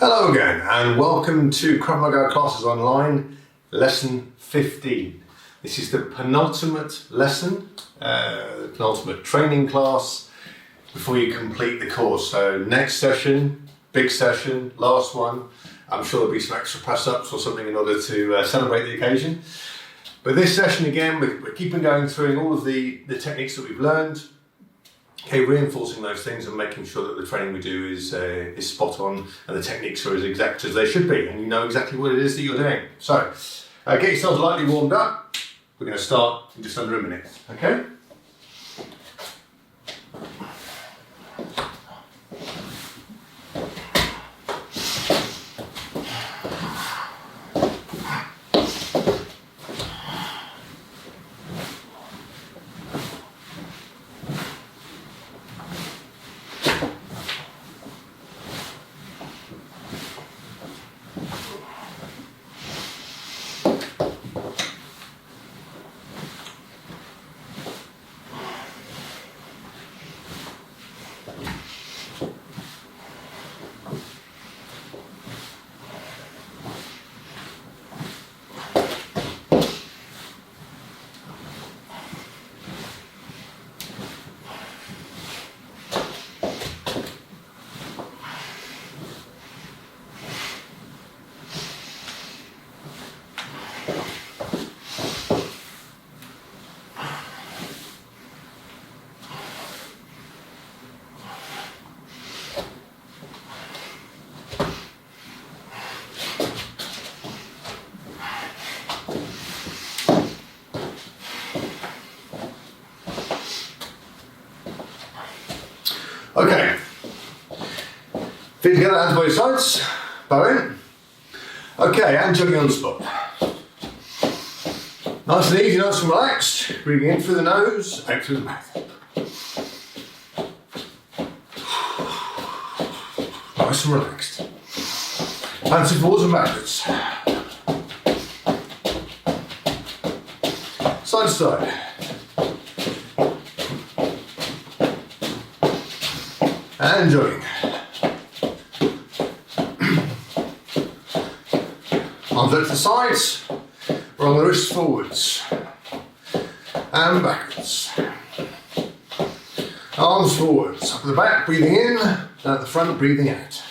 Hello again and welcome to Krav Maga Classes Online, lesson 15. This is the penultimate lesson, the penultimate training class before you complete the course. So next session, big session, last one. I'm sure there'll be some extra press-ups or something in order to celebrate the occasion. But this session again, we're keeping going through all of the techniques that we've learned. Okay, reinforcing those things and making sure that the training we do is spot on and the techniques are as exact as they should be and you know exactly what it is that you're doing. So, get yourselves lightly warmed up. We're going to start in just under a minute, okay? Okay, feet together, hands by your sides, bow in. Okay, and jumping on the spot. Nice and easy, nice and relaxed. Breathing in through the nose, out through the mouth. Nice and relaxed. Hands to forwards and backwards. Side to side. And jogging. Arms out to the sides, roll the wrists forwards and backwards. Arms forwards, up at the back, breathing in, down at the front, breathing out.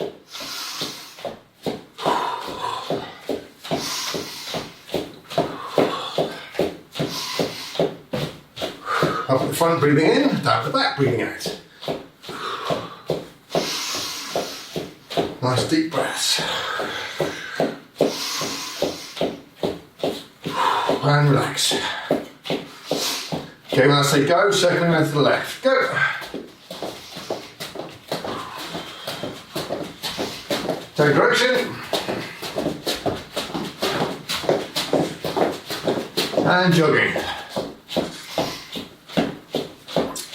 Up at the front, breathing in, down at the back, breathing out. Nice deep breaths. And relax. Okay, when I say go, circling around to the left. Go. Take direction. And jogging.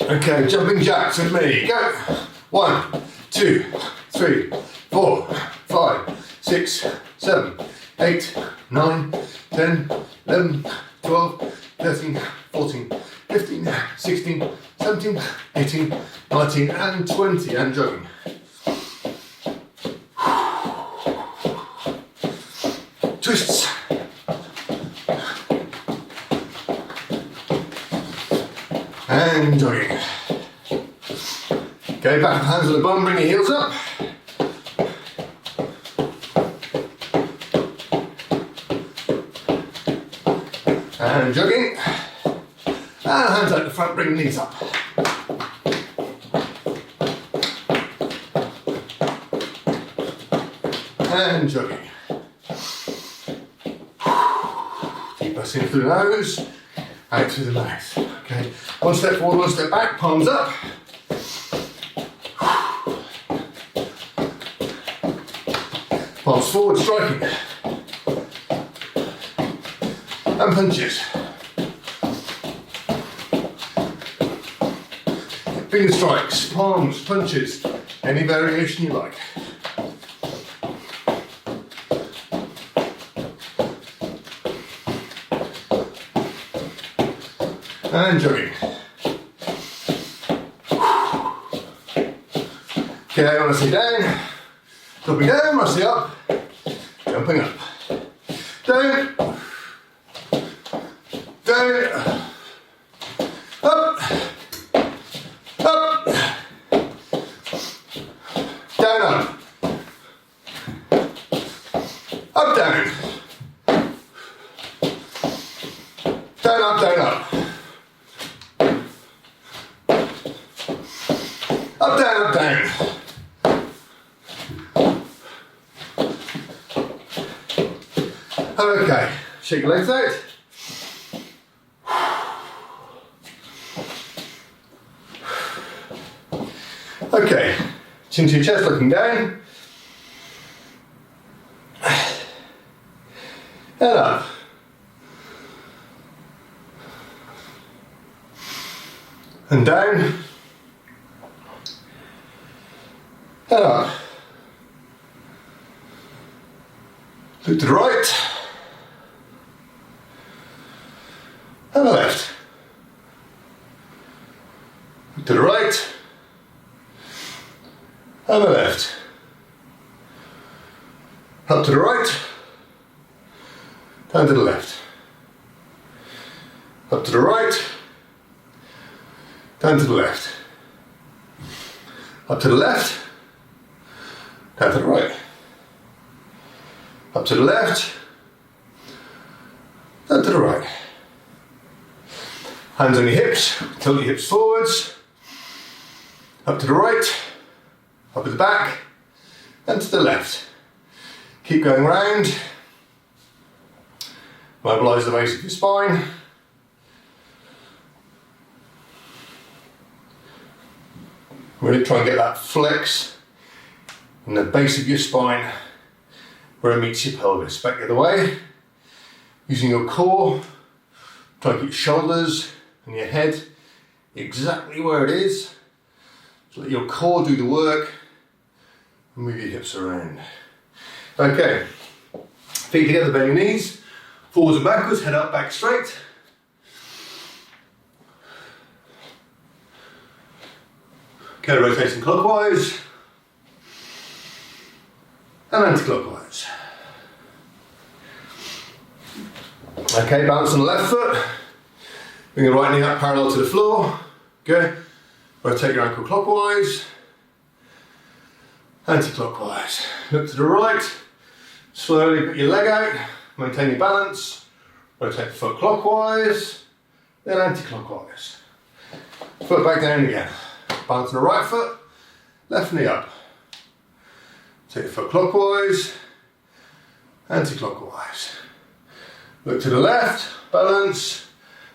Okay, jumping jacks with me. Go. 1, 2, 3, 4, 5, 6, 7, 8, 9, 10, 11, 12, 13, 14, 15, 16, 17, 18, 19 and 20 and jogging. Twists. And jogging. Okay, back hands on the bum, bring your heels up. And jogging, and hands out the front, bring the knees up. And jogging. Deep breaths in through the nose, out through the mouth. Okay, one step forward, one step back, palms up. Palms forward, striking. And punches. Finger strikes, palms, punches, any variation you like. And jogging. Okay, I want to sit down, Dropping down, resting up, jumping up. Down, down, up, up, down, up, up, down, down, up, down, up, up, down, up, down. Okay, shake your legs out. Okay, chin to your chest, looking down. And up. And down. And up. Look to the right. And the left. Look to the right. And the left. Up to the right. Down to the left. Up to the right. Down to the left. Up to the left. Down to the right. Up to the left. Down to the right. Hands on your hips, tilt your hips forwards, up to the right, up at the back, and to the left. Keep going round. Mobilise the base of your spine. Really try and get that flex in the base of your spine where it meets your pelvis. Back the other way, using your core, try and keep your shoulders and your head exactly where it is. So let your core do the work and move your hips around. Okay, feet together, bend your knees, forwards and backwards, head up, back straight. Okay, rotating clockwise and anti-clockwise. Okay, balance on the left foot. Bring your right knee up parallel to the floor. Good. Rotate your ankle clockwise, anti-clockwise. Look to the right. Slowly put your leg out. Maintain your balance. Rotate the foot clockwise, then anti-clockwise. Foot back down again. Balance on the right foot. Left knee up. Take your foot clockwise, anti-clockwise. Look to the left. Balance.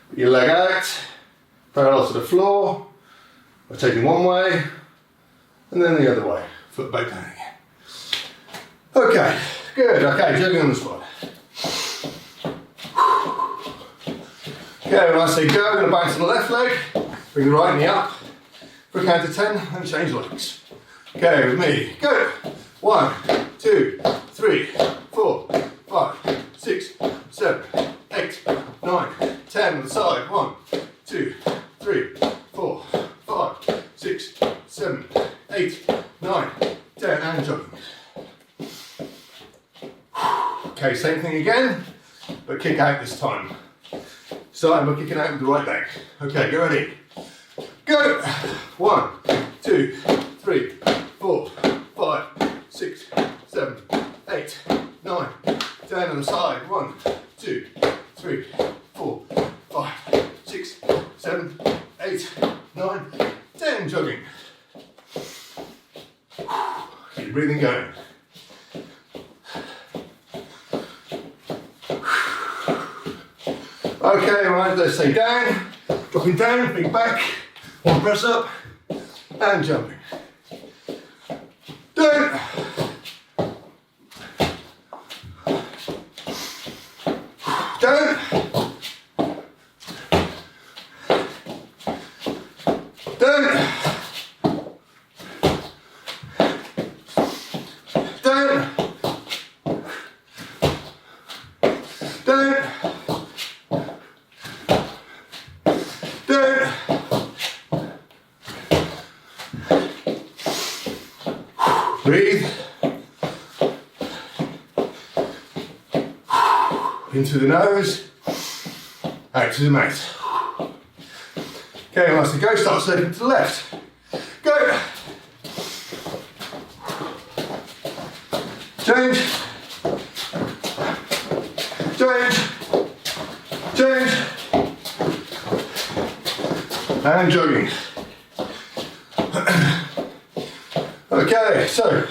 Put your leg out, parallel to the floor, rotating one way, and then the other way, foot back down again. Okay, good, okay, jogging on the spot. Okay, when I say go, I'm going to bounce on the left leg, bring the right knee up, for a count of 10, and change legs. Okay, with me, go. 1, 2, 3, 4, 5, 6, 7, 8, 9, 10 on the side. 1, 2, 3, 4, 5, 6, 7, 8, 9, 10, and jogging. Okay, same thing again, but kick out this time. Starting by kicking out with the right leg. Okay, get ready. Go! 1, 2, 3, 4, 5, 6, 7, 8, 9, 10 on the side. 1, 2, 3, 4, 5, 6, 7, 8, 9, 10. Jogging. Keep breathing going. Okay, right, let's say down, dropping down, big back, one press up, and jumping. Down. Down. Down. Down. Down. Down. Breathe. In through the nose, out to the mouth. Okay, once to go, start sloping to the left. Go. Change. Change. Change. And jogging. Okay, so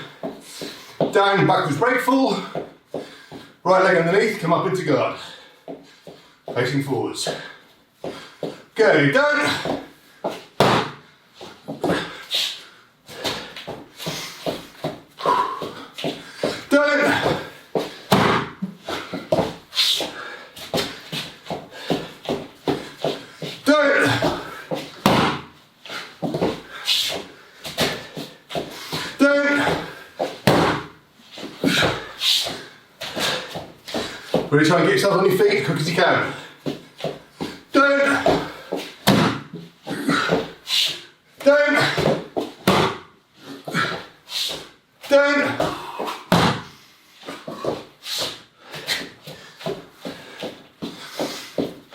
down, backwards break fall. Right leg underneath, come up into guard. Facing forwards. Go down. Down. Down. Down. Really try and get yourself on your feet as quick as you can. Down. Down. Down.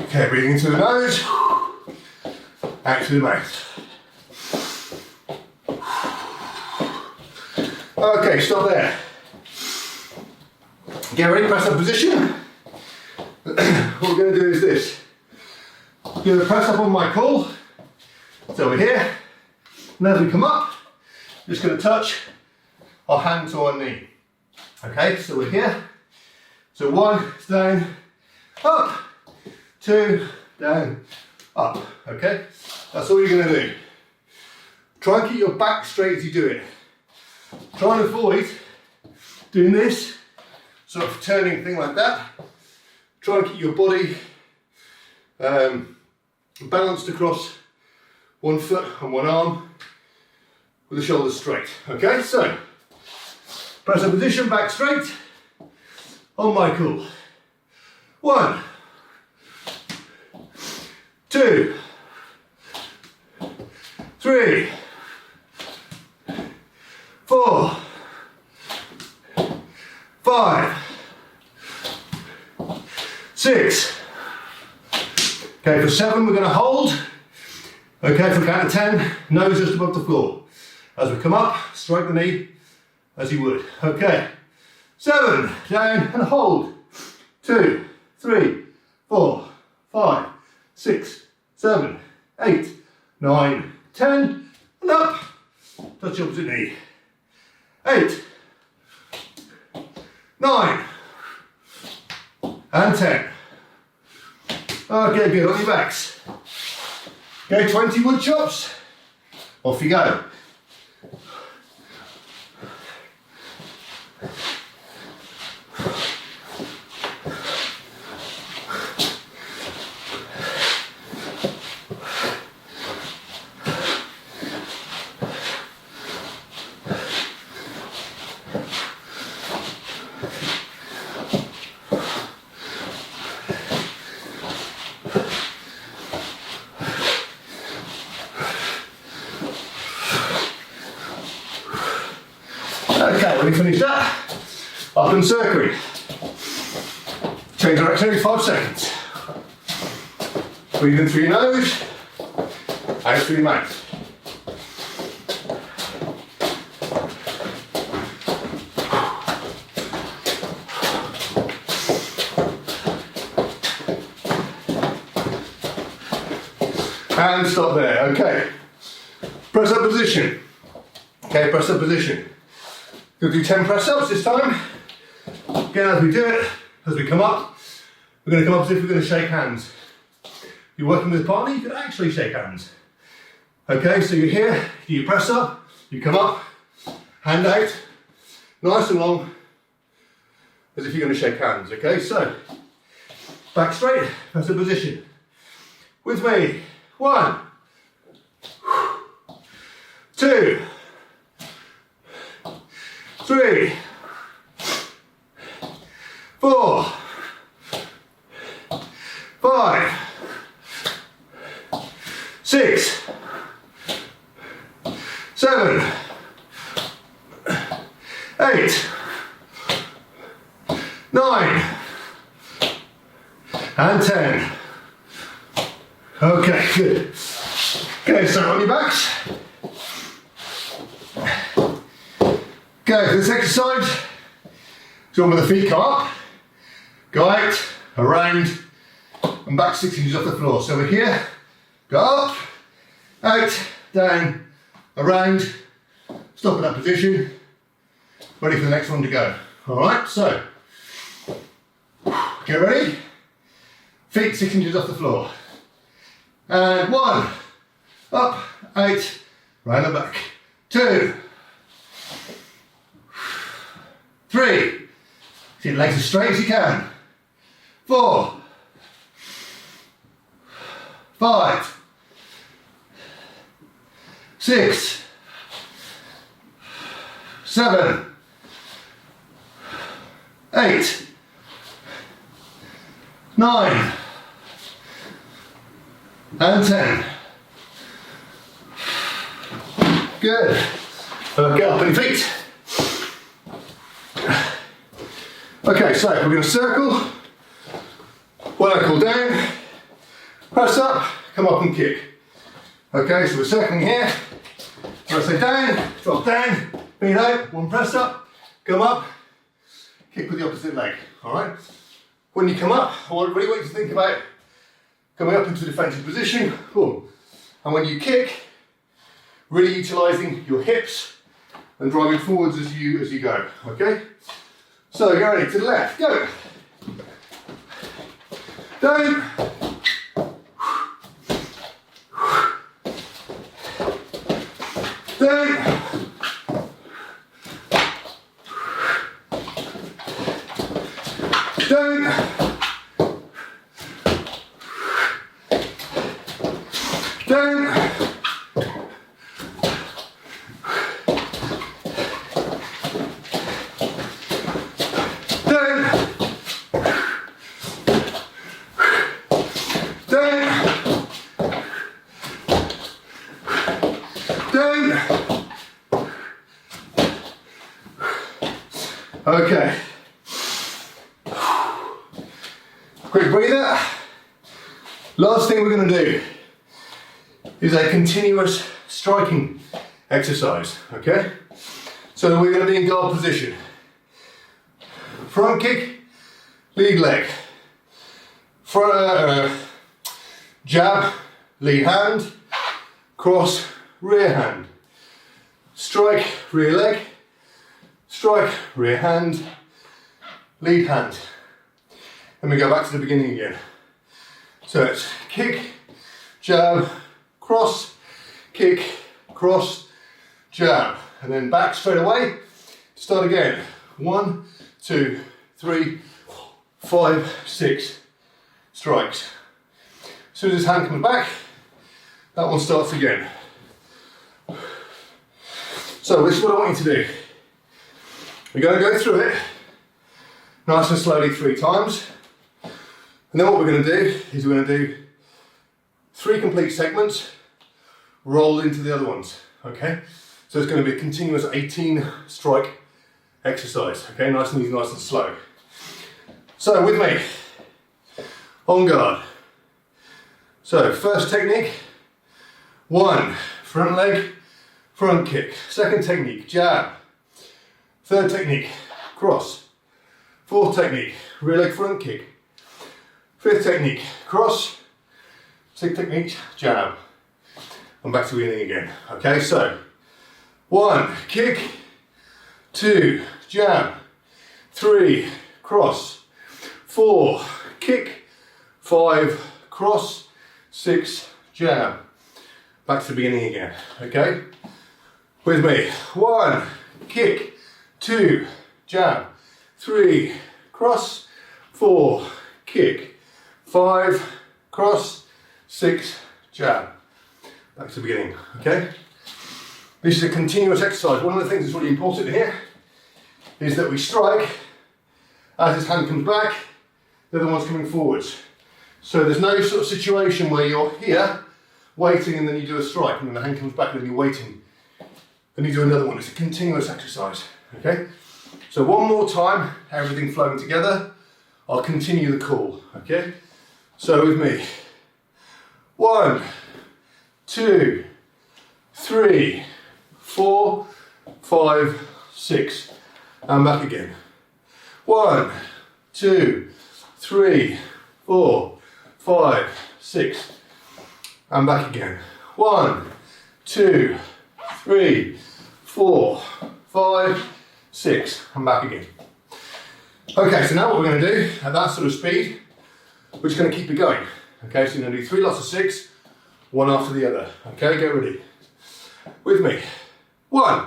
Okay, breathing into the nose, out through the mouth. Okay, stop there. Get ready, press up position. What we're going to do is this. We're going to press up on my pull. So we're here. And as we come up, just going to touch our hand to our knee. Okay, so we're here. So 1, down, up. 2, down, up. Okay, that's all you're going to do. Try and keep your back straight as you do it. Try and avoid doing this sort of turning thing like that. Try and keep your body balanced across one foot and one arm with the shoulders straight. Okay, so press a position, back straight, on my cool. 1, 2, 3, 4, 5, 6. Okay, for 7 we're going to hold. Okay, for count of 10, nose just above the floor. As we come up, strike the knee as you would. Okay, 7, down and hold. 2, 3, 4, 5, 6, 7, 8, 9, 10, and up. Touch your opposite knee. 8, 9, and 10. Okay, good, on your backs. Okay, 20 wood chops. Off you go. Okay, when you finish that, up and circling. Change direction every 5 seconds. Breathe in through your nose, out through your mouth. And stop there, okay. Press up position. Okay, press up position. We'll do 10 press ups this time. Again, as we do it, as we come up, we're going to come up as if we're going to shake hands. You're working with a partner, you can actually shake hands. Okay, so you're here, you press up, you come up, hand out, nice and long, as if you're going to shake hands. Okay, so back straight, press up position. With me, 1, 2, 3, 4, 5, 6, 7, 8, 9, and 10. Okay, good. Okay, so on your backs. Go for this exercise. So when the feet come up, go out, around, and back 6 inches off the floor. So we're here, go up, out, down, around, stop in that position, ready for the next one to go. All right, so get ready, feet 6 inches off the floor. And 1, up, out, round and back. 2, 3, keep your legs as straight as you can. 4, 5, 6, 7, 8, 9, and 10. Good. Get up on your feet. Okay, so we're going to circle. When I call down, press up, come up and kick. Okay, so we're circling here. When I say down, drop down, feet out, one press up, come up, kick with the opposite leg. Alright? When you come up, I really want you to think about coming up into a defensive position. Boom. And when you kick, really utilising your hips and driving forwards as you go. Okay? So get ready, to the left, go. Down. Down. Down. Down. Okay. Quick breather. Last thing we're going to do is a continuous striking exercise. Okay? So we're going to be in guard position. Front kick, lead leg. Front, jab, lead hand. Cross, rear hand. Strike, rear leg. Strike, rear hand, lead hand. Then we go back to the beginning again. So it's kick, jab, cross, kick, cross, jab. And then back straight away. Start again. 1, 2, 3, 5, 6 strikes. As soon as this hand comes back, that one starts again. So this is what I want you to do. We're going to go through it nice and slowly 3 times. And then what we're going to do is we're going to do 3 complete segments rolled into the other ones. Okay? So it's going to be a continuous 18 strike exercise. Okay? Nice and easy, nice and slow. So with me, on guard. So first technique, 1, front leg, front kick. Second technique, jab. Third technique, cross. Fourth technique, rear leg front kick. Fifth technique, cross. Sixth technique, jab. And back to the beginning again. Okay, so 1, kick. 2, jab. 3, cross. 4, kick. 5, cross. 6, jab. Back to the beginning again. Okay, with me. 1, kick. 2, jab, 3, cross, 4, kick, 5, cross, 6, jab. Back to the beginning, okay? This is a continuous exercise. One of the things that's really important here is that we strike as his hand comes back, the other one's coming forwards. So there's no sort of situation where you're here, waiting, and then you do a strike, and then the hand comes back, and then you're waiting, and you do another one. It's a continuous exercise. Okay, so one more time, everything flowing together. I'll continue the call. Okay, So with me, 1, 2, 3, 4, 5, 6, and back again. 1, 2, 3, 4, 5, 6, and back again. 1, 2, 3, 4, 5, 6, and back again. Okay, so now what we're going to do at that sort of speed, we're just going to keep it going. Okay, so you're going to do 3 lots of 6, one after the other. Okay, get ready. With me. 1,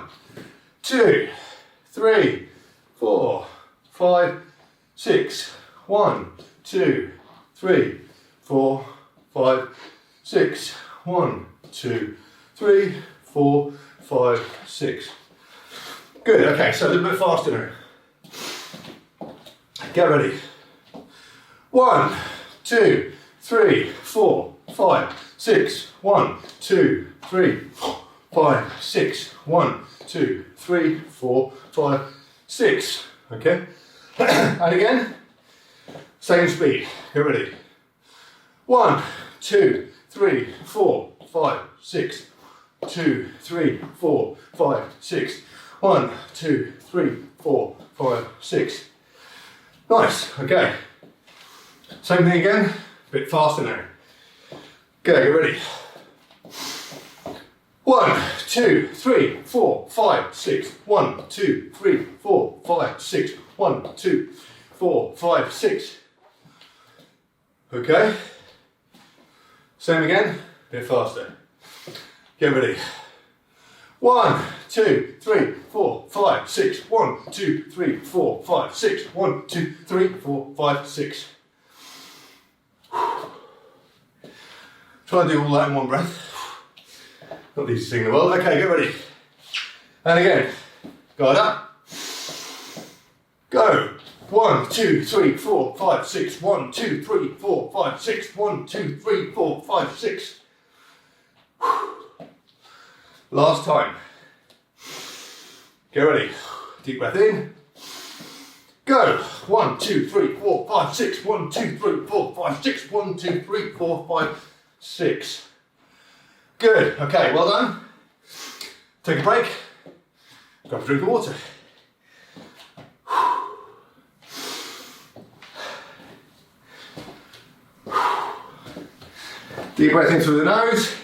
2, 3, 4, 5, 6. 1, 2, 3, 4, 5, 6. 1, 2, 3, 4, 5, 6. Good, okay, so a little bit faster now. Get ready. 1, 2, 3, 4, 5, 6. 1, 2, 3, 4, 5, 6. 1, 2, 3, 4, 5, 6. Okay? And again, same speed. Get ready. 1, 2, 3, 4, 5, 6. 2, 3, 4, 5, 6. 1, 2, 3, 4, 5, 6. Nice, okay. Same thing again, a bit faster now. Okay, get ready. 1, 2, 3, 4, 5, 6. 1, 2, 3, 4, 5, 6. 1, 2, 4, 5, 6. Okay. Same again, a bit faster. Get ready. 1, 2, 3, 4, 5, 6. 1, 2, 3, 4, 5, 6. 1, 2, 3, 4, 5, 6. Try and do all that in one breath. Not the easiest thing in the world. Okay, get ready. And again. Guard up. Go. 1, 2, 3, 4, 5, 6. 1, 2, 3, 4, 5, 6. 1, 2, 3, 4, 5, 6. Last time. Get ready. Deep breath in. Go. 1, 2, 3, 4, 5, 6. 1, 2, 3, 4, 5, 6. 1, 2, 3, 4, 5, 6. Good. Okay, well done. Take a break. Grab a drink of water. Deep breath in through the nose,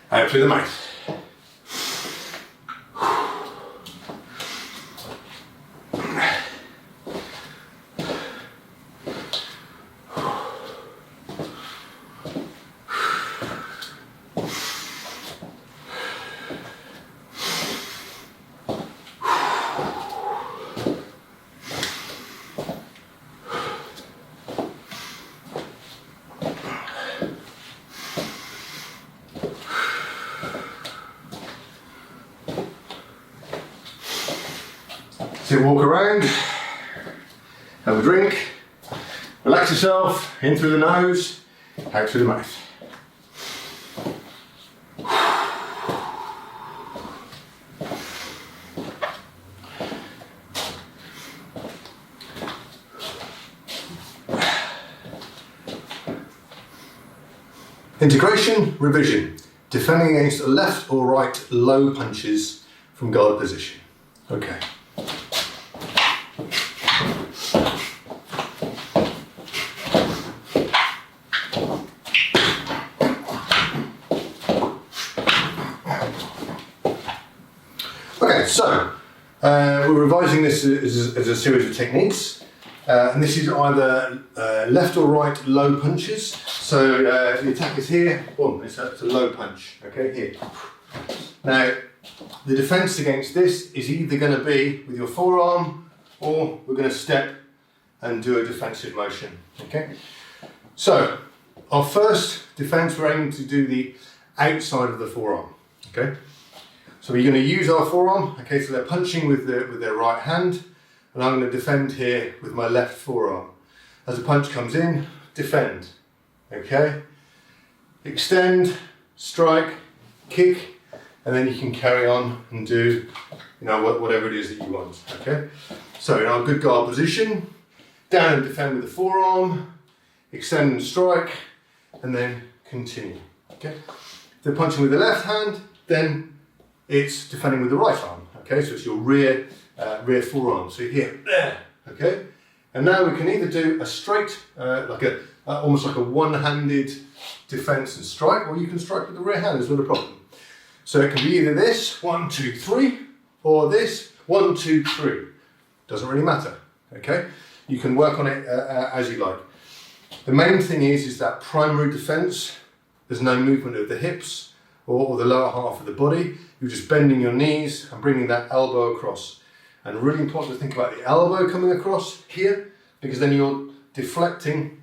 out through the mouth. So walk around, have a drink, relax yourself, in through the nose, out through the mouth. Integration, revision, defending against left or right low punches from guard position. Okay. So, we're revising this as a series of techniques, and this is either left or right low punches. So the attack is here, boom, it's a low punch, okay, here. Now, the defence against this is either going to be with your forearm, or we're going to step and do a defensive motion, okay? So, our first defence, we're aiming to do the outside of the forearm, okay? So we're going to use our forearm, okay, so they're punching with their right hand, and I'm going to defend here with my left forearm. As a punch comes in, defend, okay? Extend, strike, kick, and then you can carry on and do, whatever it is that you want, okay? So in our good guard position, down and defend with the forearm, extend and strike, and then continue. Okay? If they're punching with the left hand, then it's defending with the right arm. Okay, so it's your rear forearm. So here, there. Okay, and now we can either do a straight, almost like a one-handed defense and strike, or you can strike with the rear hand. There's not a problem. So it can be either this 1, 2, 3, or this 1, 2, 3. Doesn't really matter. Okay, you can work on it as you like. The main thing is that primary defense. There's no movement of the hips or the lower half of the body. You're just bending your knees and bringing that elbow across. And really important to think about the elbow coming across here, because then you're deflecting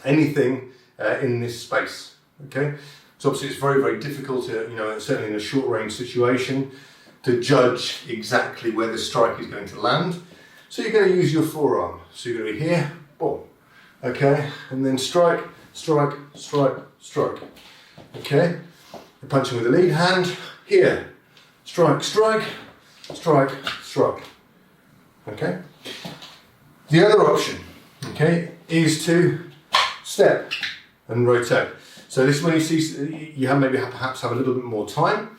anything in this space. Okay, so obviously it's very, very difficult, certainly in a short range situation, to judge exactly where the strike is going to land. So you're going to use your forearm. So you're going to be here, boom, okay, and then strike, strike, strike, strike. Okay, you're punching with the lead hand here, strike, strike, strike, strike. Okay. The other option, okay, is to step and rotate. So this is when you see you perhaps have a little bit more time.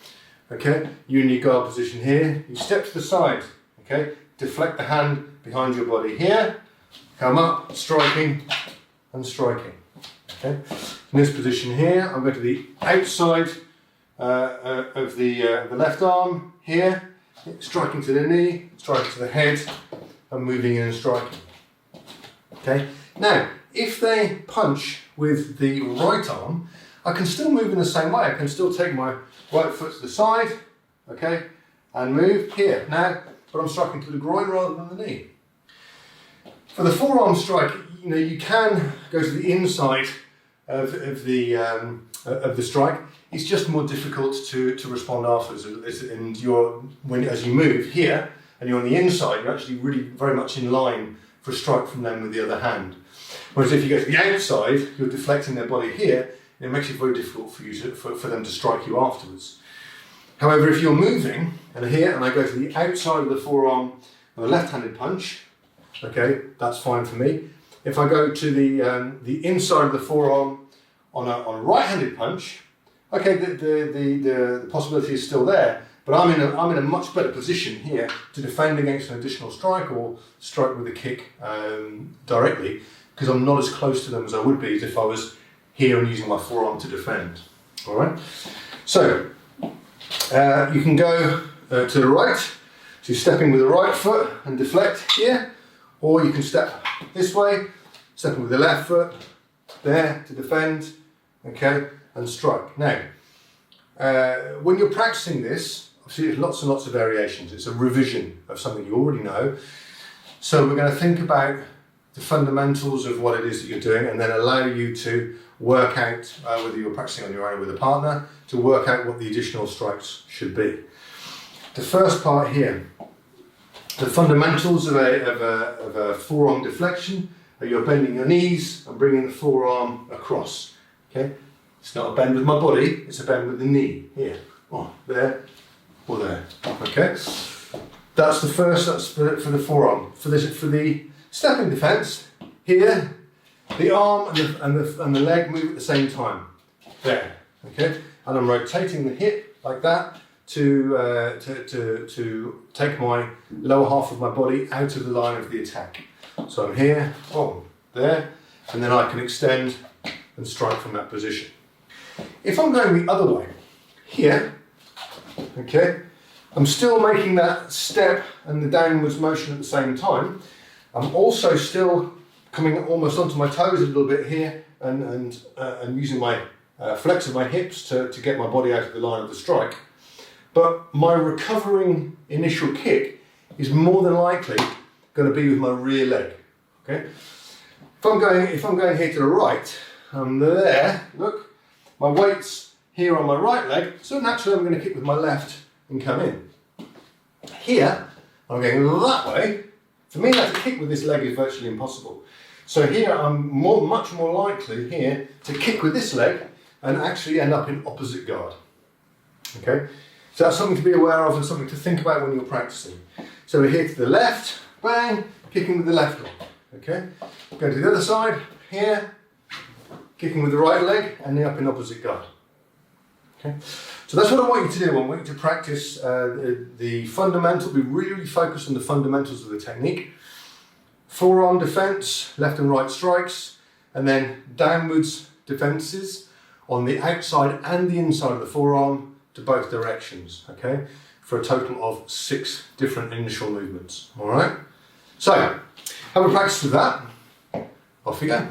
Okay, you in your guard position here. You step to the side. Okay, deflect the hand behind your body here. Come up, striking and striking. Okay, in this position here, I'm going to the outside of the left arm here, striking to the knee, striking to the head, and moving in and striking. Okay. Now, if they punch with the right arm, I can still move in the same way. I can still take my right foot to the side, okay, and move here. Now, but I'm striking to the groin rather than the knee. For the forearm strike, you can go to the inside of the strike. It's just more difficult to respond afterwards. And as you move here and you're on the inside, you're actually really very much in line for a strike from them with the other hand. Whereas if you go to the outside, you're deflecting their body here, and it makes it very difficult for them to strike you afterwards. However, if you're moving and here, and I go to the outside of the forearm with a left-handed punch, okay, that's fine for me. If I go to the inside of the forearm on a right-handed punch, okay, the possibility is still there, but I'm in a much better position here to defend against an additional strike or strike with a kick directly, because I'm not as close to them as I would be as if I was here and using my forearm to defend. All right. So you can go to the right, so you're stepping with the right foot and deflect here, or you can step this way, stepping with the left foot there to defend, okay, and strike. Now, when you're practicing this, obviously there's lots and lots of variations. It's a revision of something you already know. So we're going to think about the fundamentals of what it is that you're doing, and then allow you to work out, whether you're practicing on your own or with a partner, to work out what the additional strikes should be. The first part here, the fundamentals of a forearm deflection are you're bending your knees and bringing the forearm across. Okay, it's not a bend with my body, it's a bend with the knee here, or there, or there. Okay, that's the first. That's for the forearm. For the stepping defense here, the arm and the leg move at the same time. There. Okay, and I'm rotating the hip like that to take my lower half of my body out of the line of the attack. So I'm here, oh, there, and then I can extend and strike from that position. If I'm going the other way, here, okay, I'm still making that step and the downwards motion at the same time. I'm also still coming almost onto my toes a little bit here and using my flex of my hips to get my body out of the line of the strike. But my recovering initial kick is more than likely going to be with my rear leg. Okay. If I'm going here to the right, I'm there. Look, my weight's here on my right leg, so naturally I'm going to kick with my left and come in. Here, I'm going that way. For me, to kick with this leg is virtually impossible. So here, I'm much more likely here to kick with this leg and actually end up in opposite guard. Okay. So that's something to be aware of and something to think about when you're practicing. So we're here to the left, bang, kicking with the left leg. Okay, go to the other side, here, kicking with the right leg and knee up in opposite guard. Okay, so that's what I want you to do. I want you to practice the fundamental, be really focused on the fundamentals of the technique. Forearm defense, left and right strikes, and then downwards defenses on the outside and the inside of the forearm to both directions, okay, for a total of 6 different initial movements. All right, so have a practice with that. Off you go.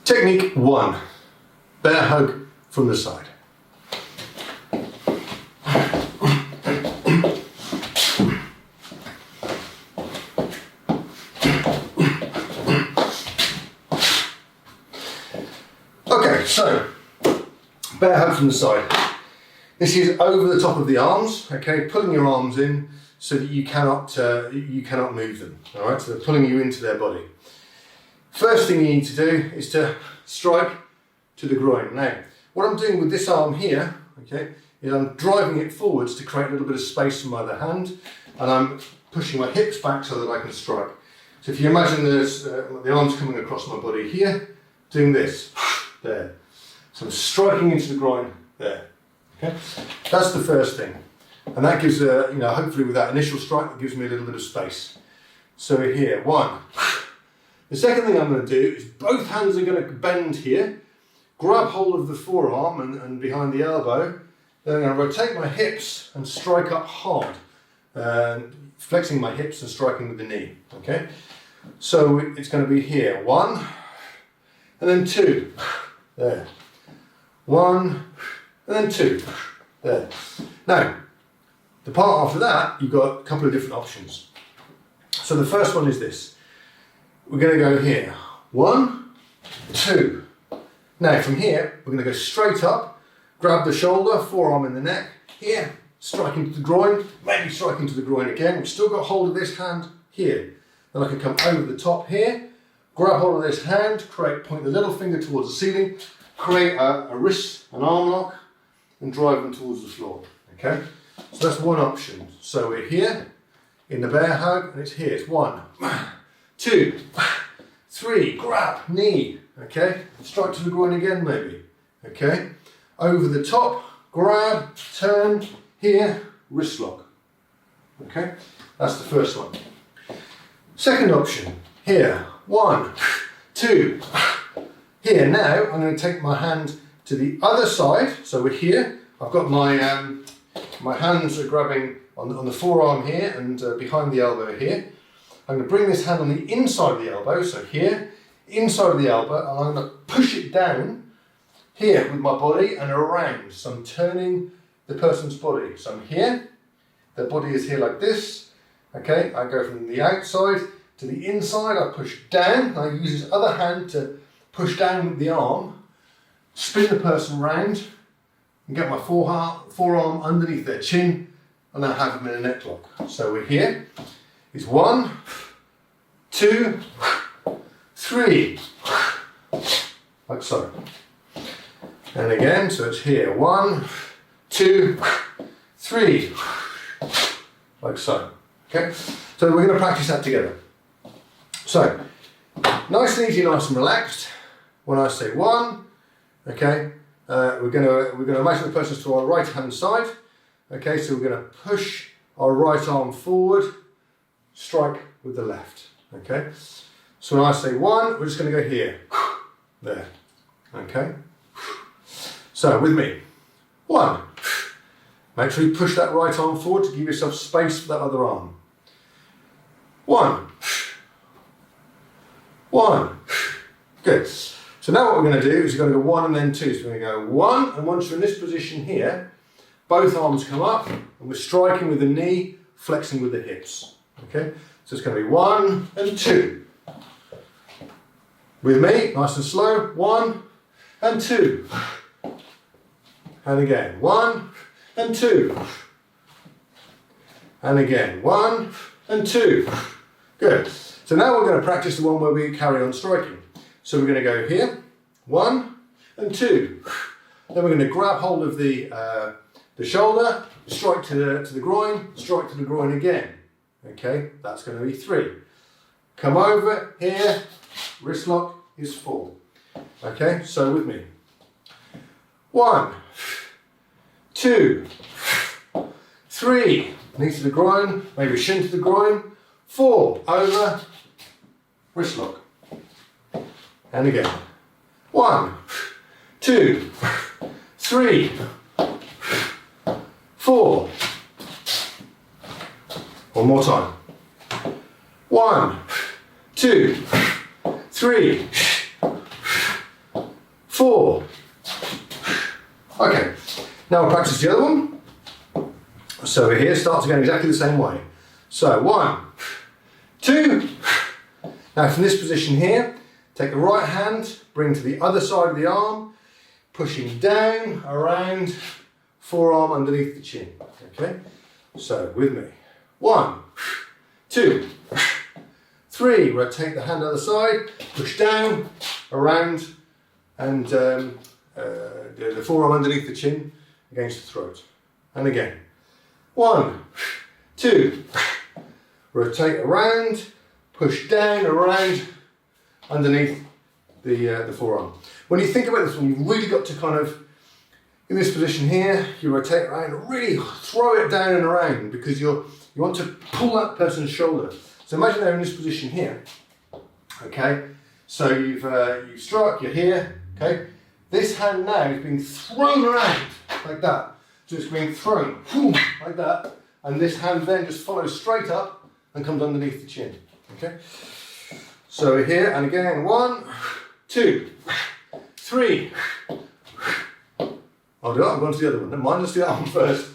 Technique 1, bear hug from the side. Okay, so bear hug from the side. This is over the top of the arms, okay, pulling your arms in so that you cannot move them, all right, so they're pulling you into their body. First thing you need to do is to strike to the groin. Now, what I'm doing with this arm here, okay, is I'm driving it forwards to create a little bit of space from my other hand, and I'm pushing my hips back so that I can strike. So if you imagine there's the arms coming across my body here, doing this, there. So I'm striking into the groin there. Okay, that's the first thing, and that gives hopefully with that initial strike, that gives me a little bit of space. So here, 1, The second thing I'm going to do is both hands are going to bend here, grab hold of the forearm and behind the elbow. Then I'm going to rotate my hips and strike up hard, flexing my hips and striking with the knee. Okay, so it's going to be here, 1, and then 2, there, 1, and then 2, there. Now, the part after that, you've got a couple of different options. So the first one is this. We're going to go here, 1, 2. Now from here, we're going to go straight up, grab the shoulder, forearm in the neck, here, striking to the groin, maybe striking to the groin again. We've still got hold of this hand here. Then I can come over the top here, grab hold of this hand, point the little finger towards the ceiling, create a wrist, an arm lock, and drive them towards the floor. Okay, so that's one option. So we're here in the bear hug, and it's here. It's 1, 2, 3, grab, knee. Okay, strike to the groin again, maybe. Okay, over the top, grab, turn, here, wrist lock. Okay, that's the first one. Second option, here, 1, 2. Here now, I'm going to take my hand to the other side. So we're here. I've got my my hands are grabbing on the forearm here and behind the elbow here. I'm going to bring this hand on the inside of the elbow. So here, inside of the elbow, and I'm going to push it down here with my body and around. So I'm turning the person's body. So I'm here. Their body is here like this. Okay, I go from the outside to the inside. I push down. I use this other hand to push down with the arm, spin the person round, and get my forearm underneath their chin, and I have them in a neck lock. So we're here. It's 1, 2, 3, like so. And again, so it's here. 1, 2, 3, like so. Okay. So we're going to practice that together. So nice and easy, nice and relaxed. When I say 1, okay, we're going to imagine the person's to our right hand side. Okay, so we're going to push our right arm forward, strike with the left. Okay, so when I say 1, we're just going to go here, there. Okay, so with me, 1. Make sure you push that right arm forward to give yourself space for that other arm. 1, 1. Good. So now what we're going to do is you're going to go 1 and then 2. So we're going to go 1, and once you're in this position here, both arms come up, and we're striking with the knee, flexing with the hips. Okay? So it's going to be 1 and 2. With me, nice and slow, 1 and 2. And again, 1 and 2. And again, 1 and 2. Good. So now we're going to practice the one where we carry on striking. So we're going to go here, 1 and 2. Then we're going to grab hold of the shoulder, strike to the groin, strike to the groin again. Okay, that's going to be 3. Come over here, wrist lock is 4. Okay, so with me. 1, 2, 3, knee to the groin, maybe shin to the groin, 4, over, wrist lock. And again. 1, 2, 3, 4. One more time. 1, 2, 3, 4. Okay, now we'll practice the other one. So we're here, starts again exactly the same way. So 1, 2. Now from this position here, take the right hand, bring to the other side of the arm, pushing down, around, forearm underneath the chin. Okay, so with me. 1, 2, 3. Rotate the hand other side, push down, around, and the forearm underneath the chin against the throat. And again. 1, 2. Rotate around, push down, around, underneath the forearm. When you think about this one, you've really got to kind of, in this position here, you rotate around and really throw it down and around because you want to pull that person's shoulder. So imagine they're in this position here. Okay, so you've struck, you're here. Okay, this hand now is being thrown around like that. So it's being thrown like that, and this hand then just follows straight up and comes underneath the chin. Okay, so we're here, and again, 1, 2, 3. I'll do it. I'm going to the other one. Never mind, let's do that one first.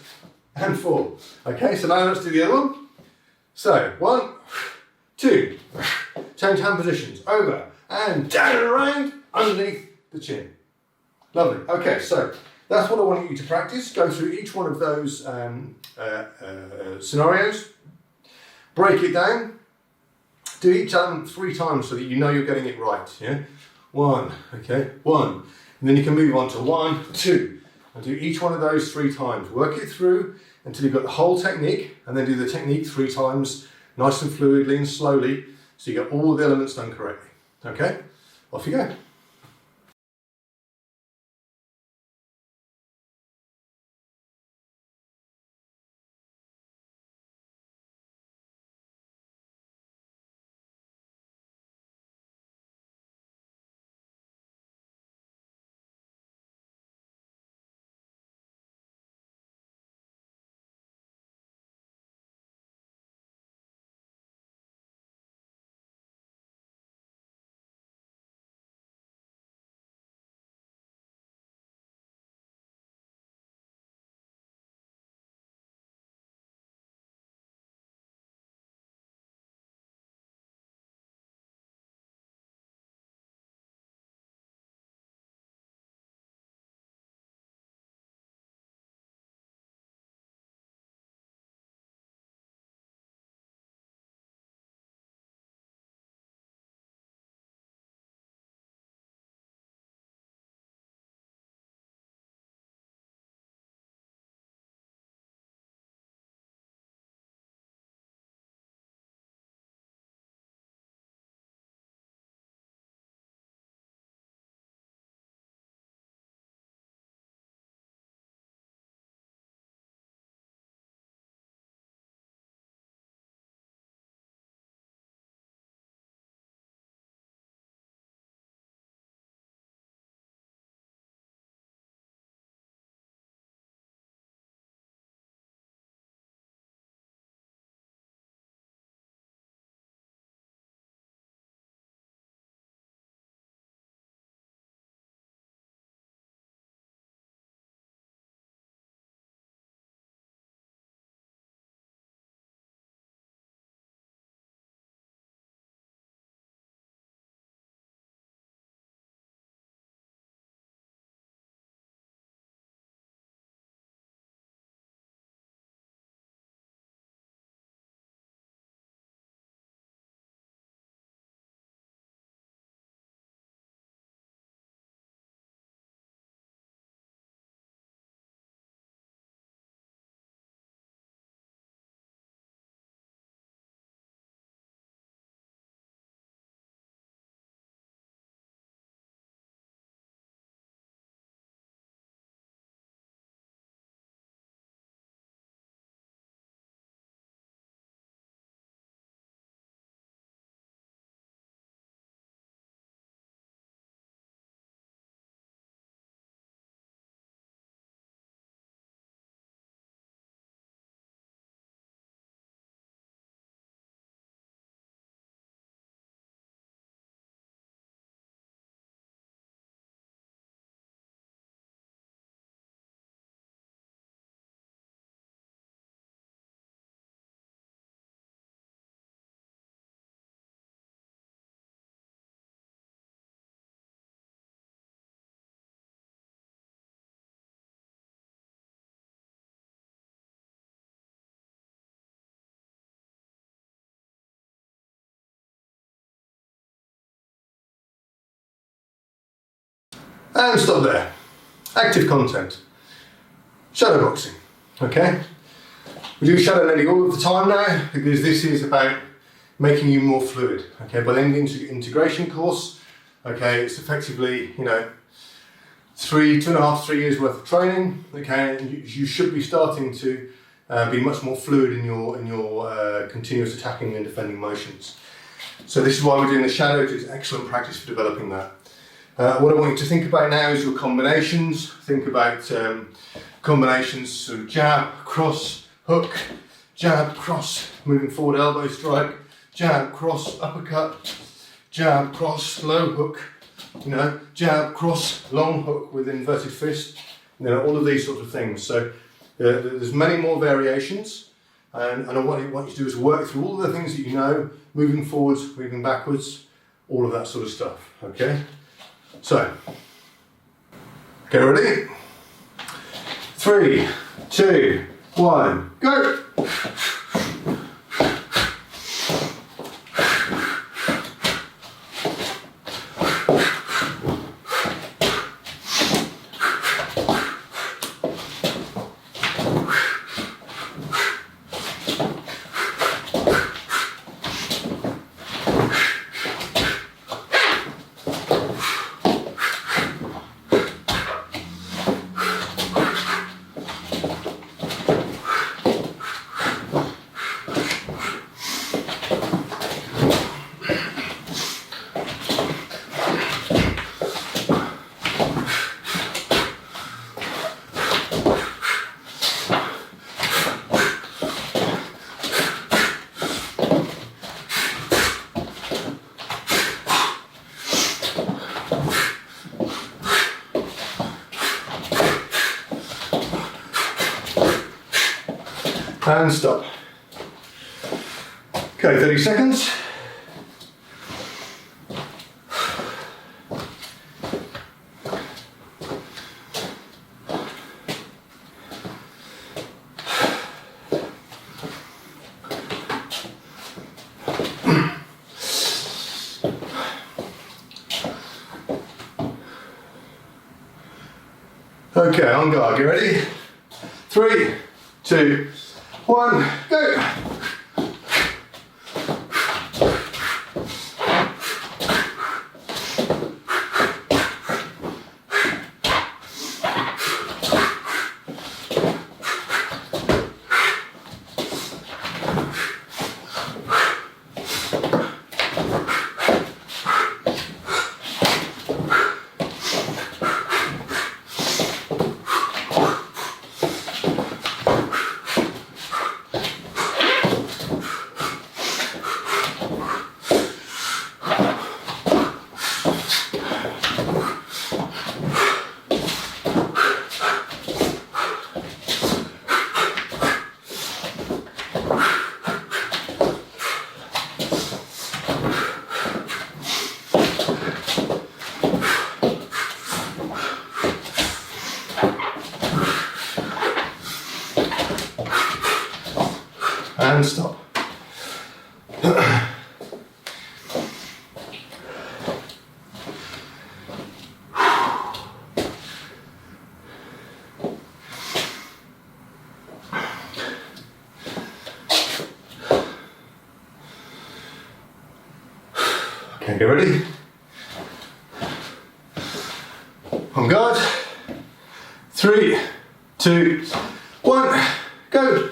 And 4. Okay, so now let's do the other one. So 1, 2. Change hand positions. Over and down and around underneath the chin. Lovely. Okay, so that's what I want you to practice. Go through each one of those scenarios. Break it down. Do each element 3 times so that you know you're getting it right. Yeah. 1. Okay. 1. And then you can move on to 1, 2. And do each one of those 3 times. Work it through until you've got the whole technique, and then do the technique 3 times, nice and fluidly and slowly, so you get all the elements done correctly. Okay? Off you go. And stop there. Active content. Shadowboxing. Okay? We do shadow learning all of the time now because this is about making you more fluid. Okay, by the end of the integration course, okay, it's effectively, 2.5, 3 years worth of training. Okay, and you should be starting to be much more fluid in your continuous attacking and defending motions. So this is why we're doing the shadow. It's excellent practice for developing that. What I want you to think about now is your combinations. Think about combinations, so jab, cross, hook, jab, cross, moving forward, elbow strike, jab, cross, uppercut, jab, cross, low hook, jab, cross, long hook with inverted fist, all of these sorts of things. So there's many more variations, and what I want you to do is work through all of the things that you know, moving forwards, moving backwards, all of that sort of stuff, okay? So, get ready? 3, 2, 1, go! And stop. Okay, 30 seconds. Okay, on guard, you ready? 3, 2, 1, go! And stop. Okay, get ready? On guard. 3, 2, 1, go!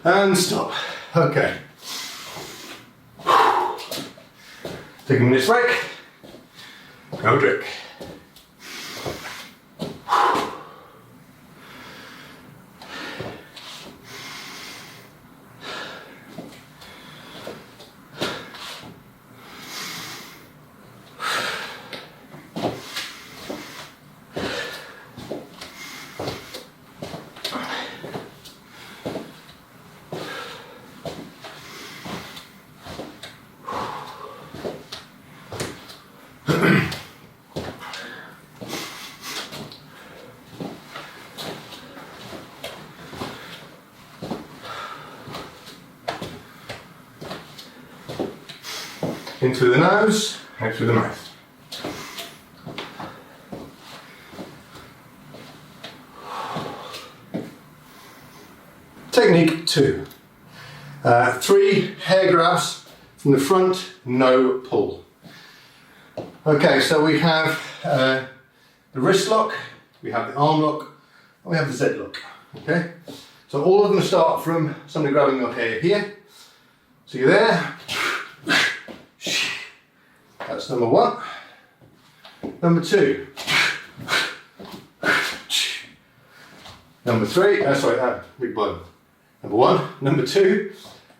And stop. Okay. Take a minute's break. Have a drink. In through the nose, out through the mouth. Technique 2. 3 hair grabs from the front, no pull. Okay, so we have the wrist lock, we have the arm lock, and we have the Z lock. Okay, so all of them start from somebody grabbing your hair here. So you're there. That's number 1. Number 2. Number 3. Big button. Number 1. Number 2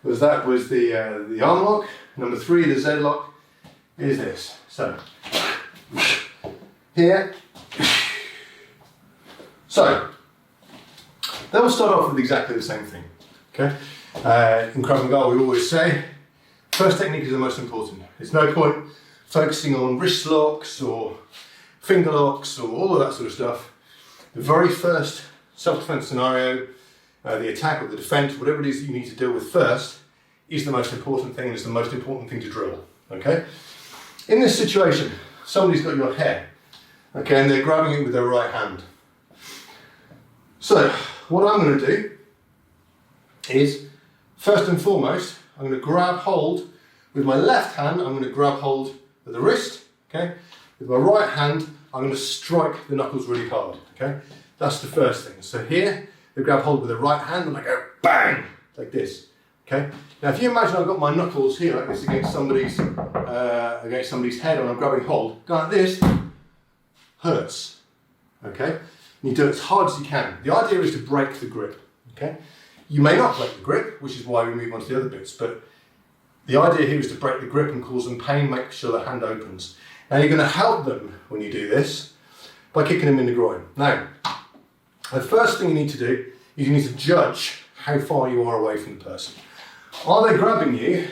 was the arm lock. Number 3, the Z lock, is this. So here. So they will start off with exactly the same thing. Okay. In Krav Maga, we always say first technique is the most important. There's no point focusing on wrist locks or finger locks or all of that sort of stuff. The very first self-defense scenario, the attack or the defense, whatever it is that you need to deal with first, is the most important thing, and it's the most important thing to drill. Okay? In this situation, somebody's got your hair, okay, and they're grabbing it with their right hand. So, what I'm going to do is, first and foremost, I'm going to grab hold with my left hand. I'm going to grab hold of the wrist, okay? With my right hand, I'm going to strike the knuckles really hard, okay? That's the first thing. So here, I grab hold with the right hand and I go bang, like this, okay? Now if you imagine I've got my knuckles here like this against somebody's head and I'm grabbing hold, going like this, hurts, okay? And you do it as hard as you can. The idea is to break the grip, okay? You may not break the grip, which is why we move on to the other bits, but the idea here is to break the grip and cause them pain, make sure the hand opens. Now you're going to help them when you do this by kicking them in the groin. Now, the first thing you need to do is you need to judge how far you are away from the person. Are they grabbing you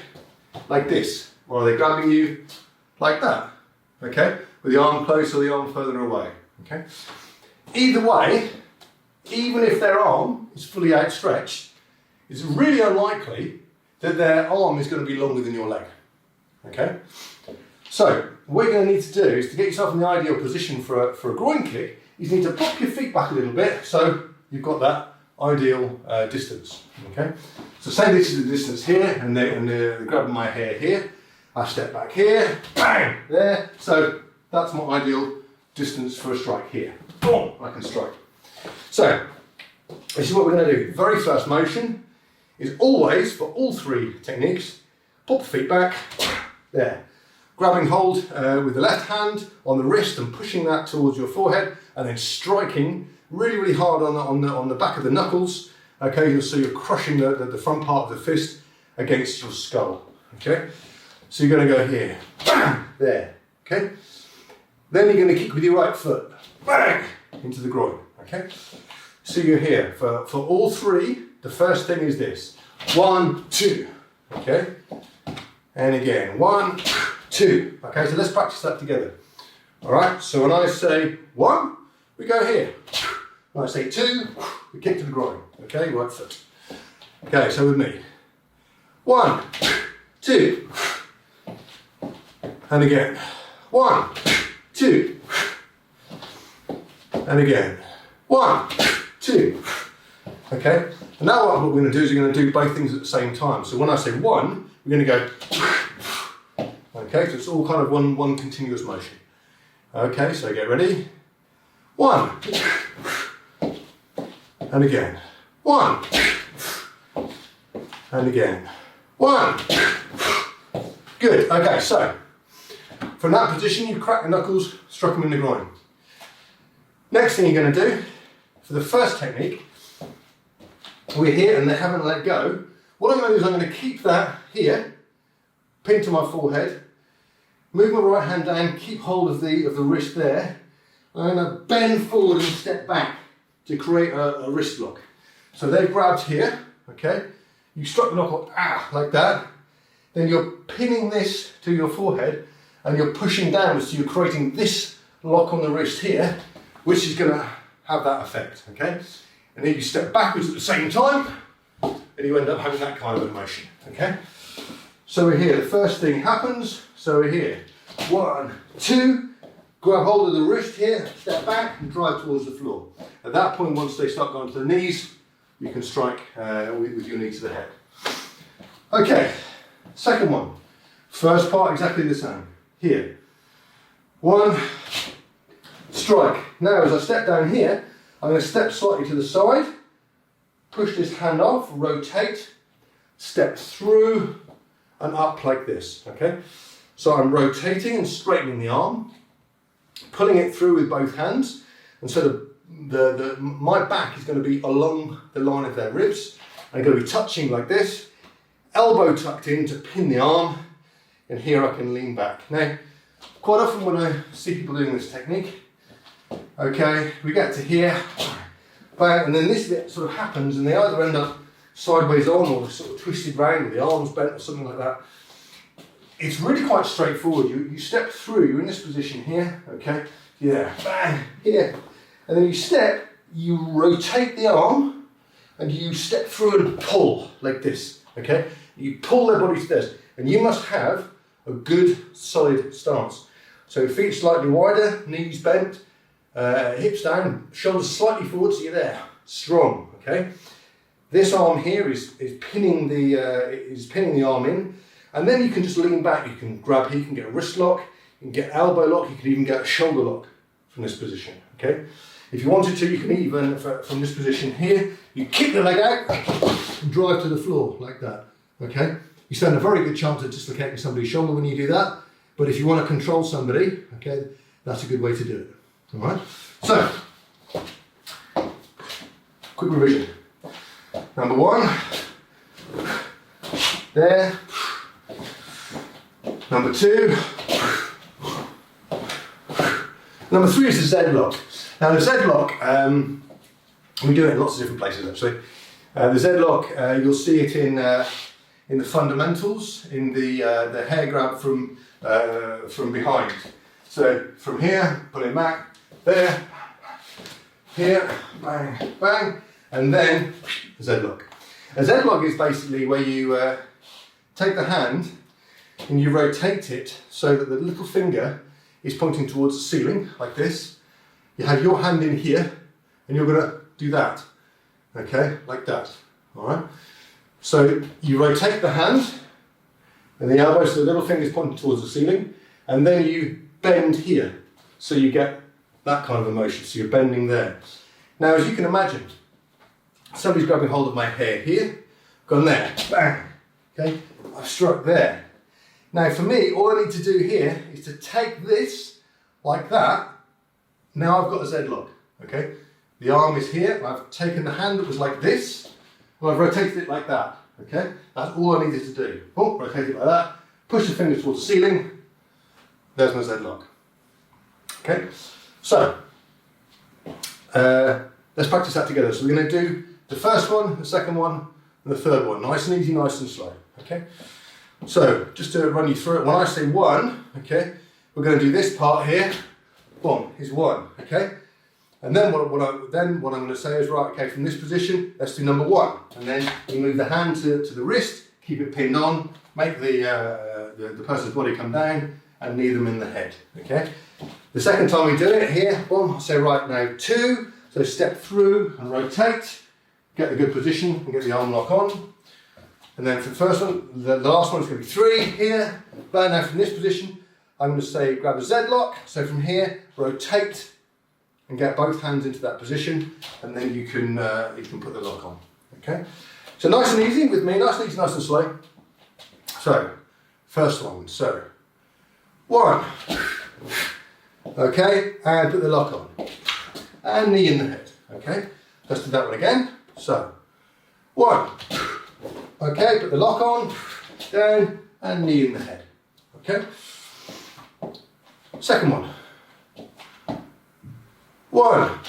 like this, or are they grabbing you like that? Okay, with the arm close or the arm further away. Okay. Either way, even if their arm is fully outstretched, it's really unlikely that their arm is going to be longer than your leg. Okay? So, what you're going to need to do is to get yourself in the ideal position for a groin kick, is you need to pop your feet back a little bit so you've got that ideal distance. Okay? So say this is the distance here, and they're grabbing my hair here. I step back here, bang, there. So that's my ideal distance for a strike here. Boom, I can strike. So, this is what we're going to do. Very first motion is always, for all 3 techniques, pop the feet back, there. Grabbing hold with the left hand on the wrist and pushing that towards your forehead, and then striking really, really hard on the back of the knuckles. Okay, so you're crushing the front part of the fist against your skull. Okay, so you're going to go here, bang, there. Okay, then you're going to kick with your right foot, bang, into the groin. Okay, so you're here for all 3. The first thing is this: 1, 2. Okay, and again 1, 2. Okay, so let's practice that together. All right. So when I say 1, we go here. When I say 2, we kick to the groin. Okay, right foot. Okay, so with me. 1, 2, and again. 1, 2, and again. 1, 2. Okay, and now what we're going to do is we're going to do both things at the same time. So when I say 1, we're going to go. Okay, so it's all kind of one continuous motion. Okay, so get ready. 1, and again. 1, and again. 1. Good. Okay, so from that position, you crack the knuckles, struck them in the groin. Next thing you're going to do for the first technique, we're here and they haven't let go. What I'm going to do is I'm going to keep that here, pinned to my forehead, move my right hand down, keep hold of the wrist there. I'm going to bend forward and step back to create a wrist lock. So they've grabbed here, okay? You struck the knuckle, like that. Then you're pinning this to your forehead and you're pushing down, so you're creating this lock on the wrist here, which is going to have that effect, okay? And then you step backwards at the same time, and you end up having that kind of a motion, okay? So we're here, the first thing happens, so we're here. 1, 2, grab hold of the wrist here, step back and drive towards the floor. At that point, once they start going to the knees, you can strike with your knee to the head. Okay, second one. First part, exactly the same. Here. 1, strike. Now as I step down here, I'm going to step slightly to the side, push this hand off, rotate, step through and up like this, okay? So I'm rotating and straightening the arm, pulling it through with both hands, and so my back is going to be along the line of their ribs. I'm going to be touching like this, elbow tucked in to pin the arm, and here I can lean back. Now, quite often when I see people doing this technique, okay, we get to here, bang, and then this bit sort of happens, and they either end up sideways on or sort of twisted round, or the arms bent or something like that. It's really quite straightforward. You step through, you're in this position here, okay, yeah, bang, here, and then you step, you rotate the arm, and you step through and pull like this, okay? You pull their body to this, and you must have a good solid stance. So feet slightly wider, knees bent, hips down, shoulders slightly forward, so you're there, strong, okay? This arm here is pinning the arm in, and then you can just lean back. You can grab here, you can get a wrist lock, you can get elbow lock, you can even get a shoulder lock from this position, okay? If you wanted to, you can even, from this position here, you kick the leg out and drive to the floor like that, okay? You stand a very good chance of dislocating somebody's shoulder when you do that, but if you want to control somebody, okay, that's a good way to do it, all right? So, quick revision. Number 1, there. Number 2, number 3 is the Z lock. Now the Z lock, we do it in lots of different places actually. The Z lock, you'll see it in the fundamentals, in the hair grab from behind. So from here, pulling back, there, here, bang, bang, and then the Z lock. A Z lock is basically where you take the hand and you rotate it so that the little finger is pointing towards the ceiling, like this. You have your hand in here, and you're going to do that, okay, like that, all right? So you rotate the hand, and the elbow, so the little finger is pointing towards the ceiling, and then you bend here, so you get that kind of a motion, so you're bending there. Now, as you can imagine, somebody's grabbing hold of my hair here, gone there, bang, okay, I've struck there. Now for me, all I need to do here is to take this like that. Now I've got a Z lock, okay? The arm is here, I've taken the hand that was like this, and I've rotated it like that, okay? That's all I needed to do. Boom, rotate it like that, push the fingers towards the ceiling, there's my Z lock. Okay, so let's practice that together. So we're going to do the first one, the second one, and the third one. Nice and easy, nice and slow, okay? So, just to run you through it, when I say 1, okay, we're going to do this part here, boom, is 1, okay? And then what I'm going to say is, right, okay, from this position, let's do number 1. And then you move the hand to the wrist, keep it pinned on, make the person's body come down, and knee them in the head, okay? The second time we do it here, boom, say right now 2, so step through and rotate, get the good position and get the arm lock on. And then for the first one, the last one is going to be 3 here. But now from this position, I'm going to say grab a Z lock. So from here, rotate and get both hands into that position, and then you can put the lock on. Okay. So nice and easy with me, nice and easy, nice and slow. So first one. So 1. Okay, and put the lock on. And knee in the head. Okay. Let's do that one again. So 1. Okay, put the lock on, down, and knee in the head. Okay? Second one. 1.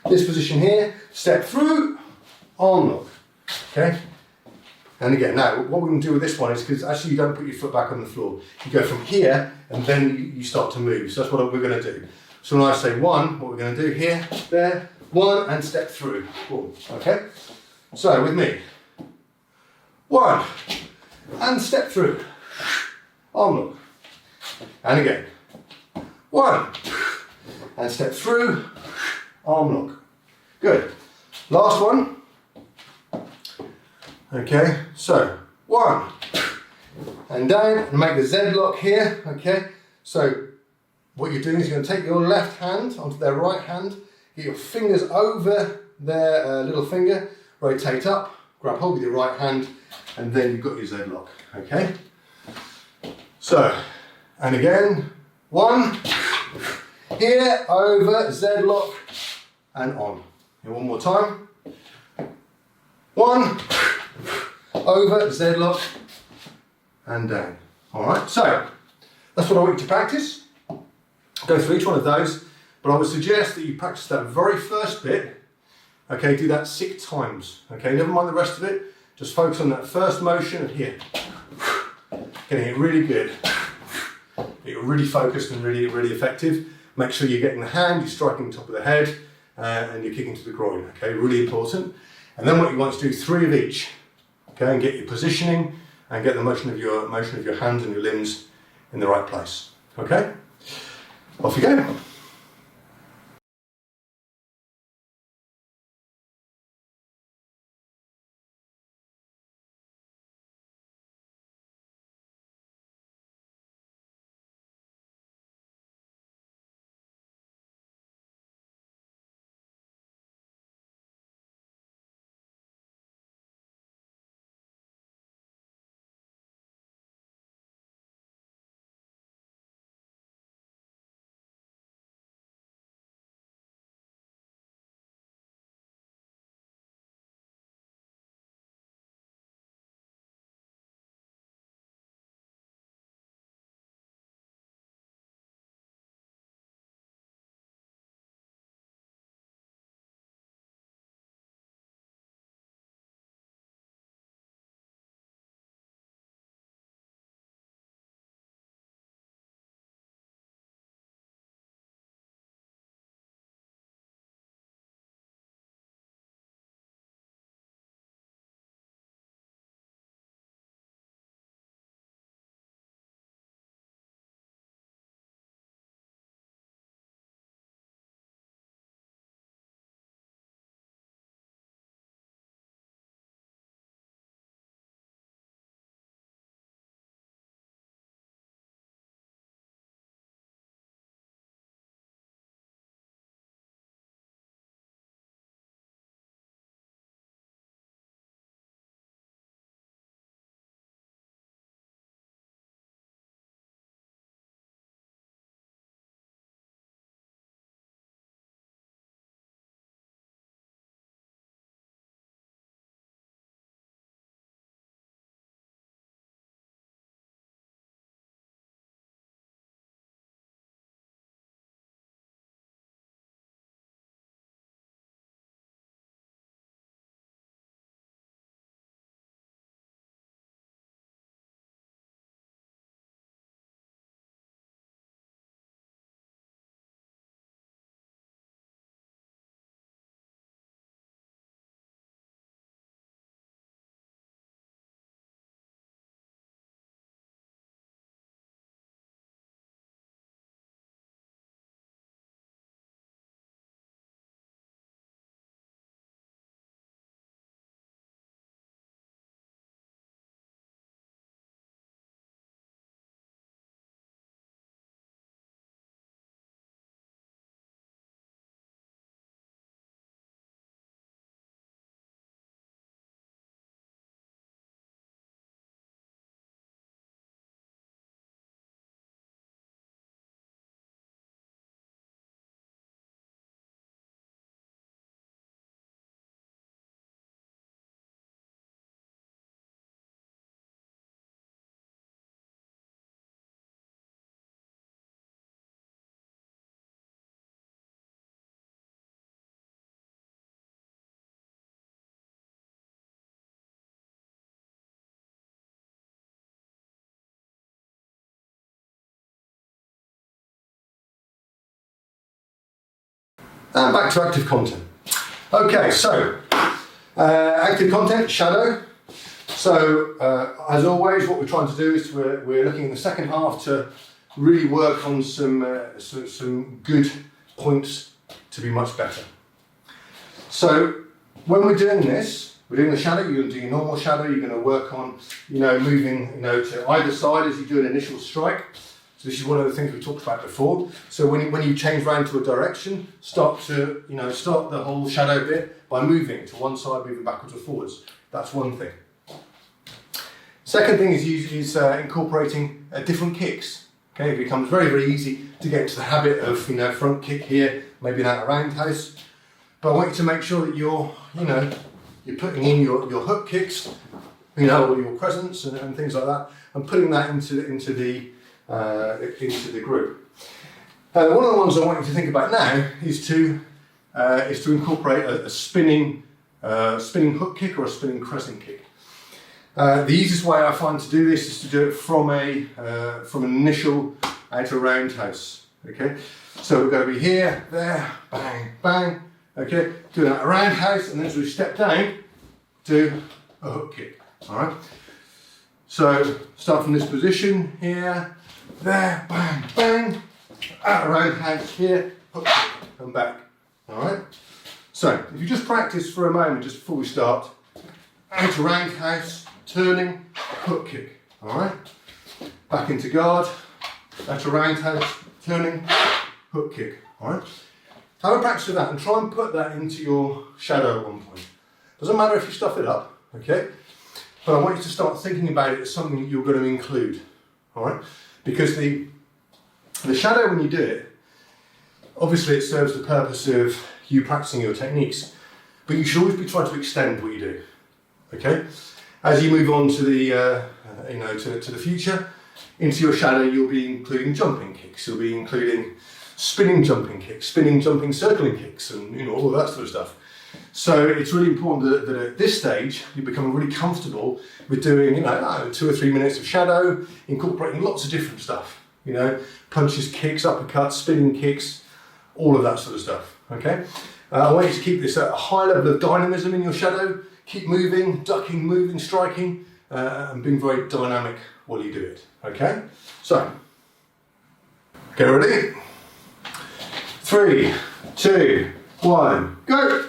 This position here, step through, arm lock. Okay? And again, now, what we're going to do with this one is, because actually you don't put your foot back on the floor. You go from here, and then you start to move. So that's what we're going to do. So when I say 1, what we're going to do here, there, 1, and step through. Boom. Okay? So, with me. 1. and step through. Arm lock. And again. 1, and step through, arm lock. Good. Last one. Okay, so 1, and down, and make the Z lock here. Okay, so what you're doing is you're going to take your left hand onto their right hand, get your fingers over their little finger, rotate up, grab hold with your right hand, and then you've got your Z lock. Okay, so, and again, 1, here, over, Z lock, and on. And one more time. 1, over, Z lock, and down. Alright, so that's what I want you to practice. Go through each one of those, but I would suggest that you practice that very first bit. Okay, do that 6 times. Okay, never mind the rest of it, just focus on that first motion and here. Getting it really good. You're really focused and really effective. Make sure you're getting the hand, you're striking the top of the head, and you're kicking to the groin. Okay, really important. And then what you want to do 3 of each. Okay, and get your positioning and get the motion of your hands and your limbs in the right place. Okay, off you go. And back to active content. Okay, so active content, shadow. So, as always, what we're trying to do is we're looking in the second half to really work on some good points to be much better. So, when we're doing this, we're doing the shadow, you're going to do your normal shadow, you're going to work on, moving, to either side as you do an initial strike. So this is one of the things we talked about before. So when you change round to a direction, start the whole shadow bit by moving to one side, moving backwards or forwards. That's one thing. Second thing is incorporating different kicks. Okay, it becomes very, very easy to get into the habit of front kick here, maybe that roundhouse. But I want you to make sure that you're putting in your hook kicks, or your crescents and things like that, and putting that into the group. One of the ones I want you to think about now is to incorporate a spinning hook kick or a spinning crescent kick. The easiest way I find to do this is to do it from an initial outer roundhouse. Okay, so we're going to be here, there, bang, bang. Okay, doing that roundhouse, and then as we step down, do a hook kick. All right. So start from this position here, there, bang, bang, out roundhouse here, hook kick, and back. All right. So if you just practice for a moment, just before we start, out roundhouse, turning, hook kick. All right. Back into guard, out roundhouse, turning, hook kick. All right. Have a practice with that and try and put that into your shadow at one point. Doesn't matter if you stuff it up, okay? But I want you to start thinking about it as something that you're going to include, all right? Because the shadow, when you do it, obviously it serves the purpose of you practicing your techniques, but you should always be trying to extend what you do, okay? As you move on to the, to the future, into your shadow, you'll be including jumping kicks, you'll be including spinning jumping kicks, spinning jumping circling kicks, and all of that sort of stuff. So it's really important that at this stage you become really comfortable with doing 2 or 3 minutes of shadow, incorporating lots of different stuff. Punches, kicks, uppercuts, spinning kicks, all of that sort of stuff. Okay. I want you to keep this at a high level of dynamism in your shadow. Keep moving, ducking, moving, striking, and being very dynamic while you do it. Okay. So get ready. 3, 2, 1, go!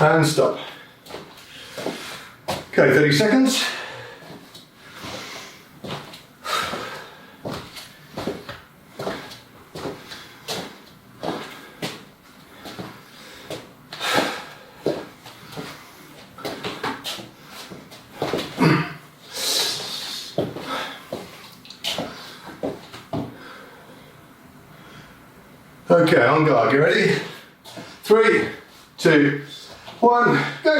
And stop. Okay, 30 seconds. Okay, on guard, you ready? 3, 2, 1, go!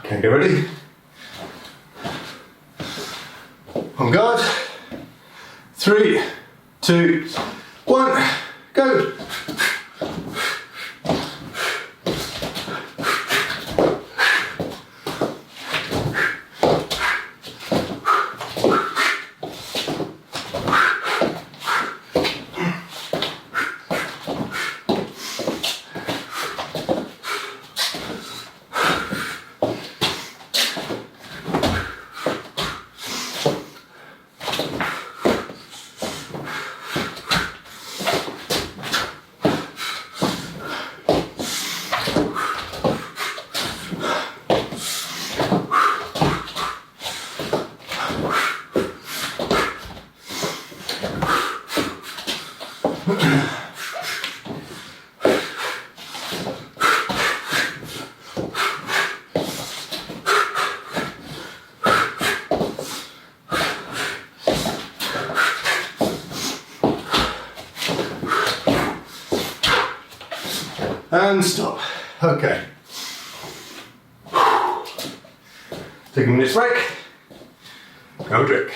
Okay, get ready. On guard. 3, 2, 1, go. And stop. Okay. Take a minute's break. Have a drink.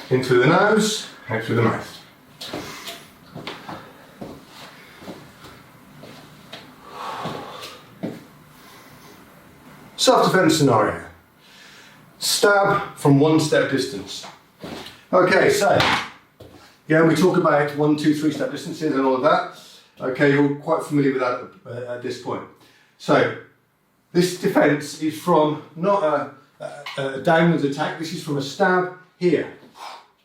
In through the nose, out through the mouth. Self-defense scenario. Stab from 1 step distance. Okay, so, yeah, we talk about 1, 2, 3 step distances and all of that. Okay, you're quite familiar with that at this point. So, this defense is from not a downwards attack, this is from a stab here.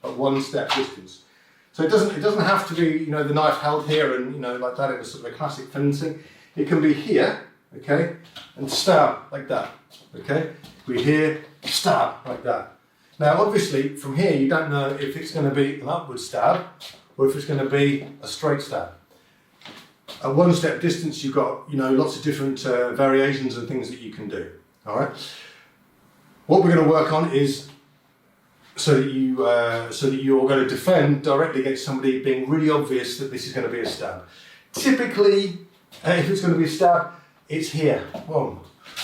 At 1 step distance. So it doesn't have to be, you know, the knife held here and, you know, like that. It was sort of a classic fencing. It can be here, okay, and stab like that, okay. We're here, stab like that. Now, obviously, from here you don't know if it's going to be an upward stab or if it's going to be a straight stab. At 1 step distance, you've got, you know, lots of different variations and things that you can do. All right. What we're going to work on is so that you're going to defend directly against somebody being really obvious that this is going to be a stab. Typically, if it's going to be a stab, it's here, boom,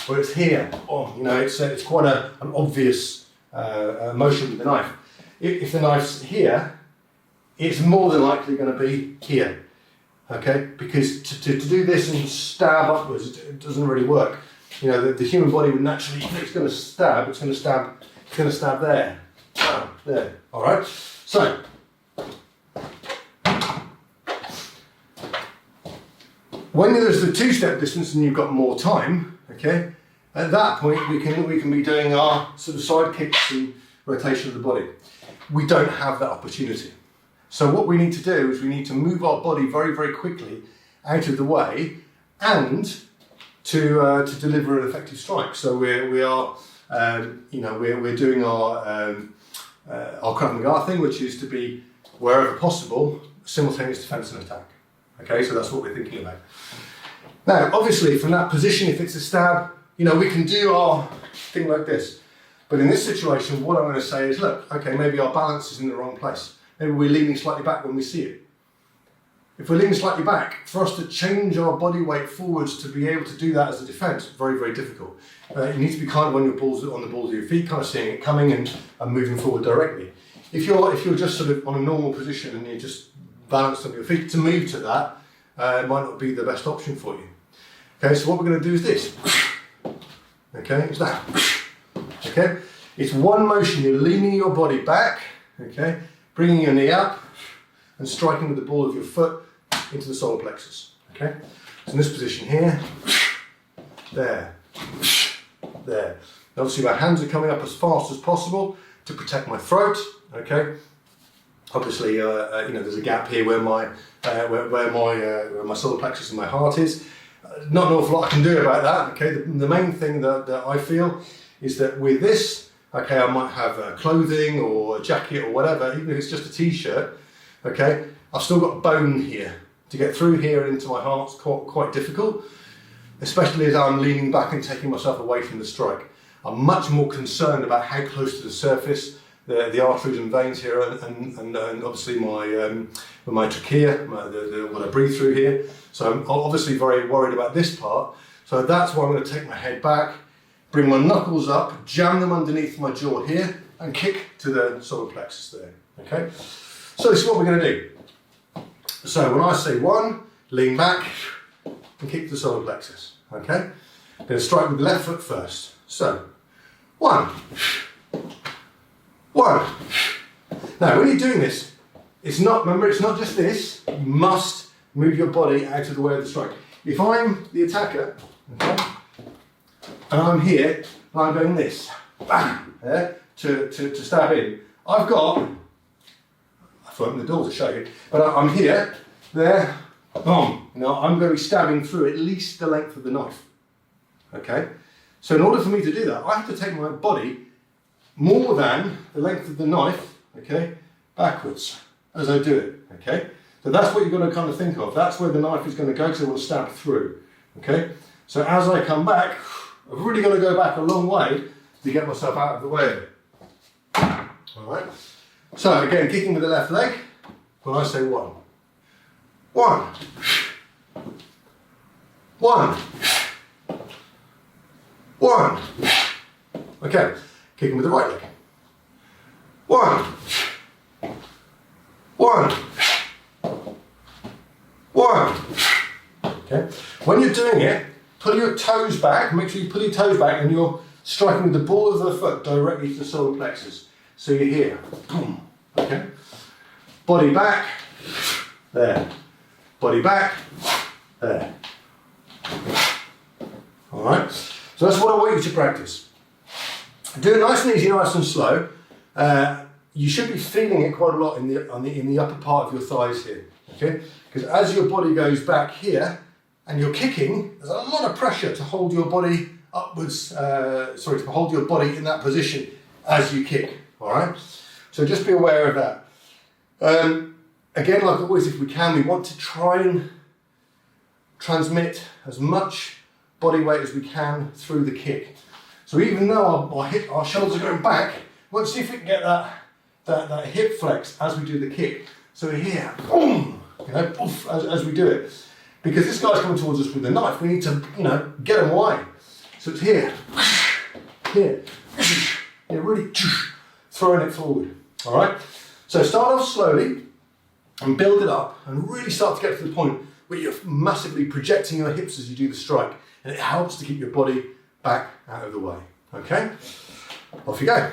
or it's here, boom. You know, it's quite an obvious motion with the knife. If the knife's here, it's more than likely going to be here, okay? Because to do this and stab upwards, it doesn't really work. You know, the human body would naturally, if it's going to stab, it's going to stab there. There, all right. So, when there's the 2 step distance and you've got more time, okay, at that point we can be doing our sort of side kicks and rotation of the body. We don't have that opportunity. So what we need to do is we need to move our body very, very quickly out of the way and to deliver an effective strike. So we're doing our Krav Maga thing, which is to be, wherever possible, simultaneous defense and attack. Okay, so that's what we're thinking about. Now, obviously, from that position, if it's a stab, you know, we can do our thing like this. But in this situation, what I'm going to say is, look, okay, maybe our balance is in the wrong place. Maybe we're leaning slightly back when we see it. If we're leaning slightly back, for us to change our body weight forwards to be able to do that as a defense, very, very difficult. You need to be kind of on the balls of your feet, kind of seeing it coming and moving forward directly. If you're just sort of on a normal position and you're just balanced on your feet, to move to that might not be the best option for you. Okay, so what we're going to do is this. Okay, it's that. Okay, It's one motion. You're leaning your body back, okay, bringing your knee up and striking with the ball of your foot into the solar plexus, okay. So in this position here, there, there. Obviously my hands are coming up as fast as possible to protect my throat, okay. Obviously, you know, there's a gap here where my solar plexus and my heart is. Not an awful lot I can do about that, okay. The main thing that I feel is that with this, okay, I might have clothing or a jacket or whatever, even if it's just a t-shirt, okay, I've still got bone here. To get through here into my heart's quite difficult, especially as I'm leaning back and taking myself away from the strike. I'm much more concerned about how close to the surface the arteries and veins here and obviously my trachea, what I breathe through here. So I'm obviously very worried about this part. So that's why I'm going to take my head back, bring my knuckles up, jam them underneath my jaw here, and kick to the solar plexus there. Okay. So this is what we're going to do. So when I say one, lean back and kick to the solar plexus. Okay. I'm going to strike with the left foot first. So 1. 1. Now when you're doing this, remember it's not just this, you must move your body out of the way of the strike. If I'm the attacker, okay, and I'm here, and I'm going this, bang, to stab in, I've to open the door to show you, but I'm here, there, boom. Now I'm going to be stabbing through at least the length of the knife, okay? So in order for me to do that, I have to take my body more than the length of the knife, okay, backwards as I do it, okay? So that's what you're going to kind of think of. That's where the knife is going to go because it will stab through, okay? So as I come back, I've really got to go back a long way to get myself out of the way of it. All right? So again, kicking with the left leg, when I say 1. 1. 1. 1. Okay, kicking with the right leg. 1. 1. 1. Okay, when you're doing it, pull your toes back, make sure you pull your toes back and you're striking with the ball of the foot directly to the solar plexus. So you're here, boom, okay? Body back, there. Body back, there. All right, so that's what I want you to practice. Do it nice and easy, nice and slow. You should be feeling it quite a lot in the upper part of your thighs here, okay? Because as your body goes back here and you're kicking, there's a lot of pressure to hold your body upwards, to hold your body in that position as you kick, all right? So just be aware of that. Again, like always, if we can, we want to try and transmit as much body weight as we can through the kick. So even though our shoulders are going back, let's see if we can get that hip flex as we do the kick. So we're here, boom, you know, poof, as we do it. Because this guy's coming towards us with a knife, we need to, you know, get him away. So it's here, here, yeah, really throwing it forward. All right. So start off slowly and build it up, and really start to get to the point where you're massively projecting your hips as you do the strike, and it helps to keep your body back out of the way. Okay. Off you go.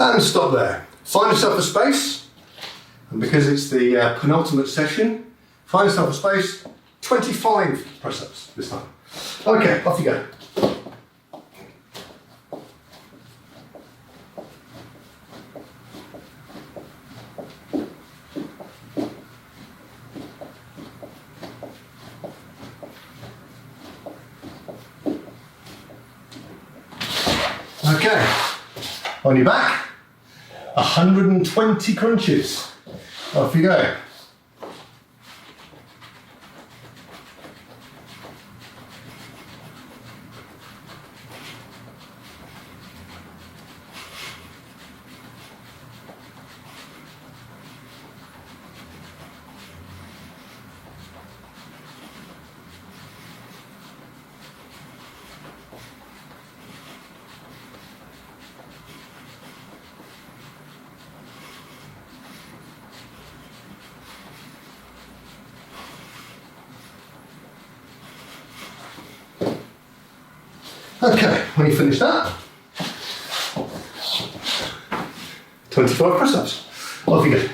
And stop there. Find yourself a space, and because it's the penultimate session, find yourself a space, 25 press-ups this time. Okay, off you go. Okay, on your back, 120 crunches. Off you go. Okay, when you finish that, 25 press-ups. Off you go.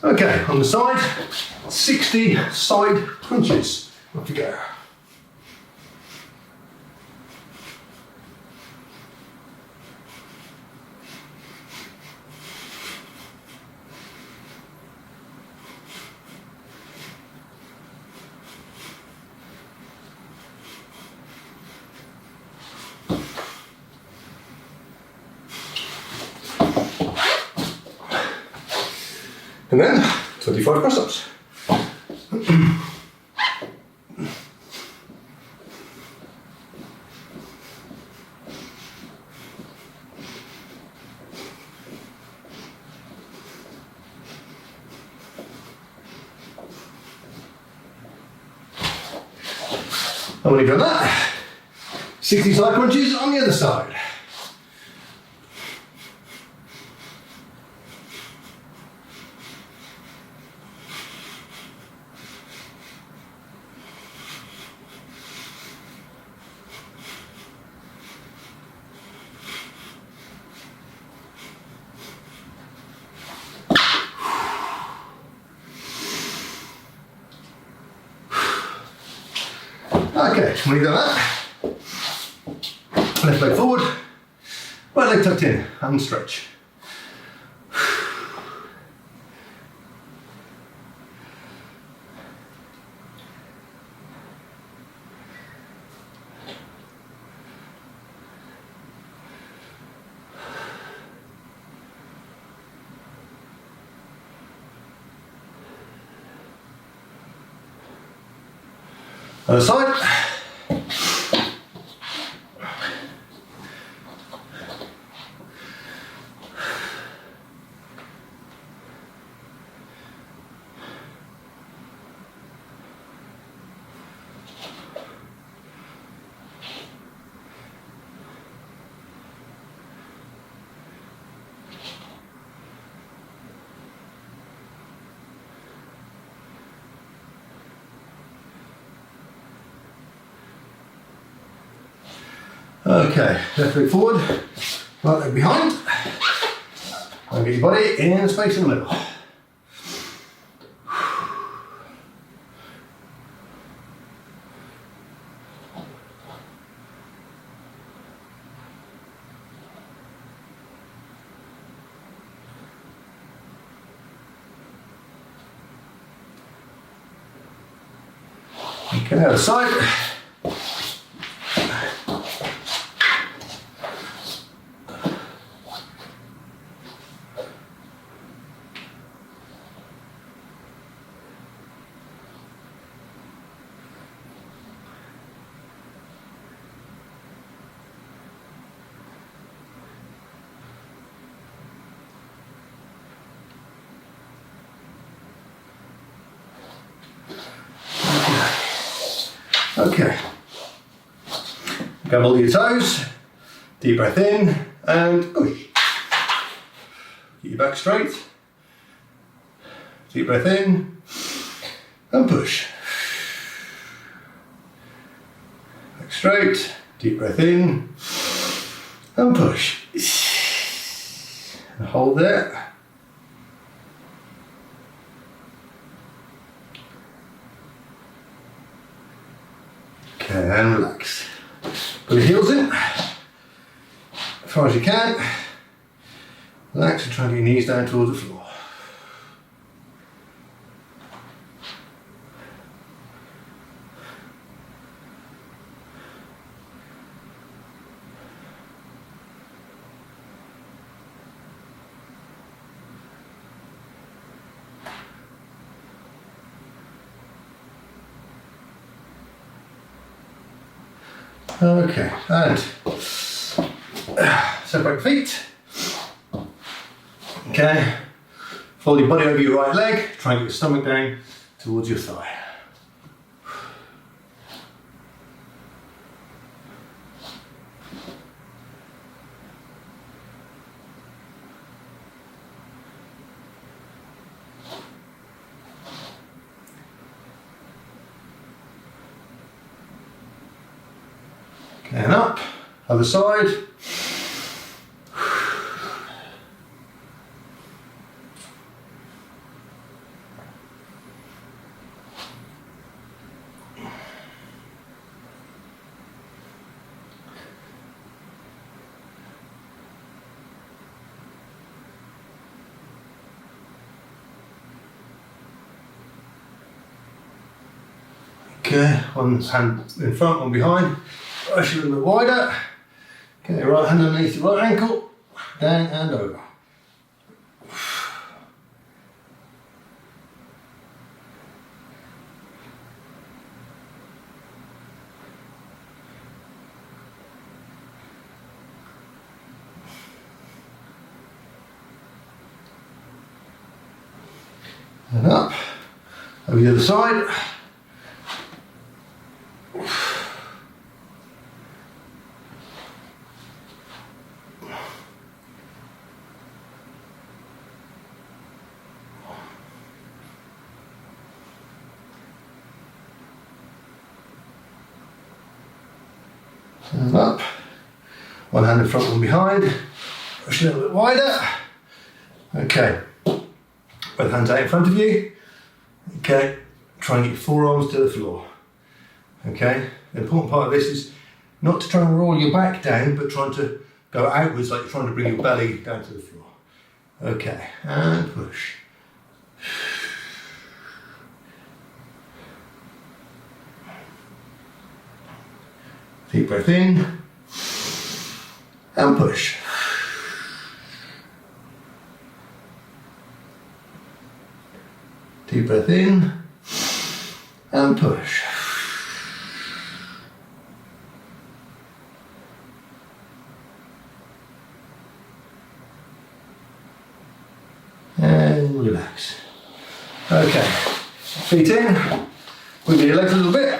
Okay, on the side, 60 side crunches. Off you go. And then 25 press-ups. And when you've done that, 60 side crunches on the other side. Okay, when you've done that, left leg forward, right leg tucked in, and stretch. Other side. Okay, left leg forward, right leg behind, and get your body in space in the middle. Okay, other side. Okay. Grab all your toes, Deep breath in and push. Keep your back straight. Deep breath in and push. Back straight. Deep breath in and push. And hold there. Okay, and relax. Put your heels in as far as you can. Relax and try and get your knees down towards the floor. Okay, and separate feet. Okay, fold your body over your right leg, try and get your stomach down towards your thigh. And up, other side. Okay, one hand in front, one behind. Brush a little bit wider. Okay, right hand underneath your right ankle, down and over. And up, over the other side. And up, one hand in front, one behind, push a little bit wider. Okay, both hands out in front of you. Okay, try and get your forearms to the floor. Okay, the important part of this is not to try and roll your back down, but trying to go outwards like you're trying to bring your belly down to the floor. Okay, and push. Deep breath in and push. Deep breath in and push. And relax. Okay, feet in, wiggle your legs a little bit.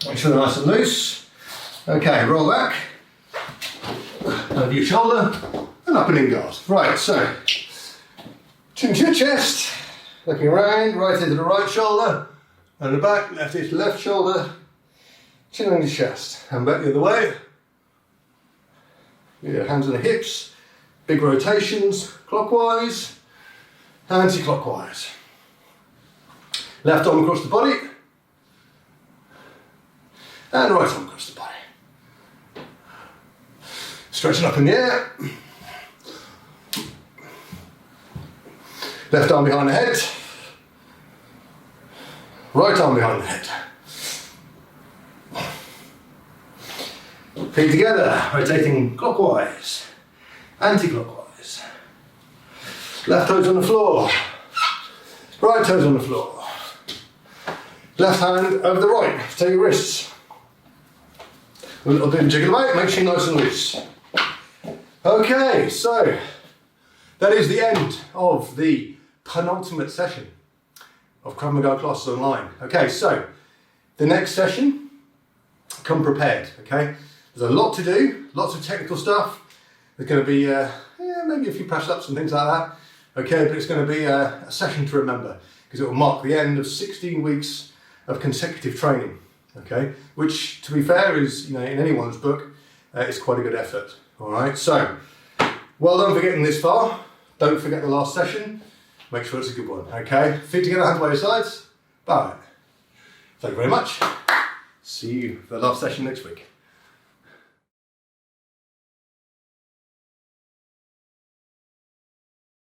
Make sure they're nice and loose. Okay, roll back, over your shoulder, and up and in guard. Right, so, chin to your chest, looking around, right into the right shoulder, and the back, left into the left shoulder, chin on your chest, and back the other way. Yeah, hands on the hips, big rotations, clockwise, anti-clockwise. Left arm across the body, and right arm across the body. Stretching up in the air. Left arm behind the head. Right arm behind the head. Feet together, rotating clockwise, anti-clockwise. Left toes on the floor. Right toes on the floor. Left hand over the right, take your wrists. A little bit of jiggle about, make sure you're nice and loose. Okay, so that is the end of the penultimate session of Krav Maga classes online. Okay, so the next session, come prepared, okay? There's a lot to do, lots of technical stuff. There's going to be maybe a few press-ups and things like that. Okay, but it's going to be a session to remember because it will mark the end of 16 weeks of consecutive training. Okay, which to be fair is, in anyone's book, it's quite a good effort. All right, so well done for getting this far. Don't forget the last session. Make sure it's a good one. Okay, feet together, hands by your sides. Bye. Thank you very much. See you for the last session next week.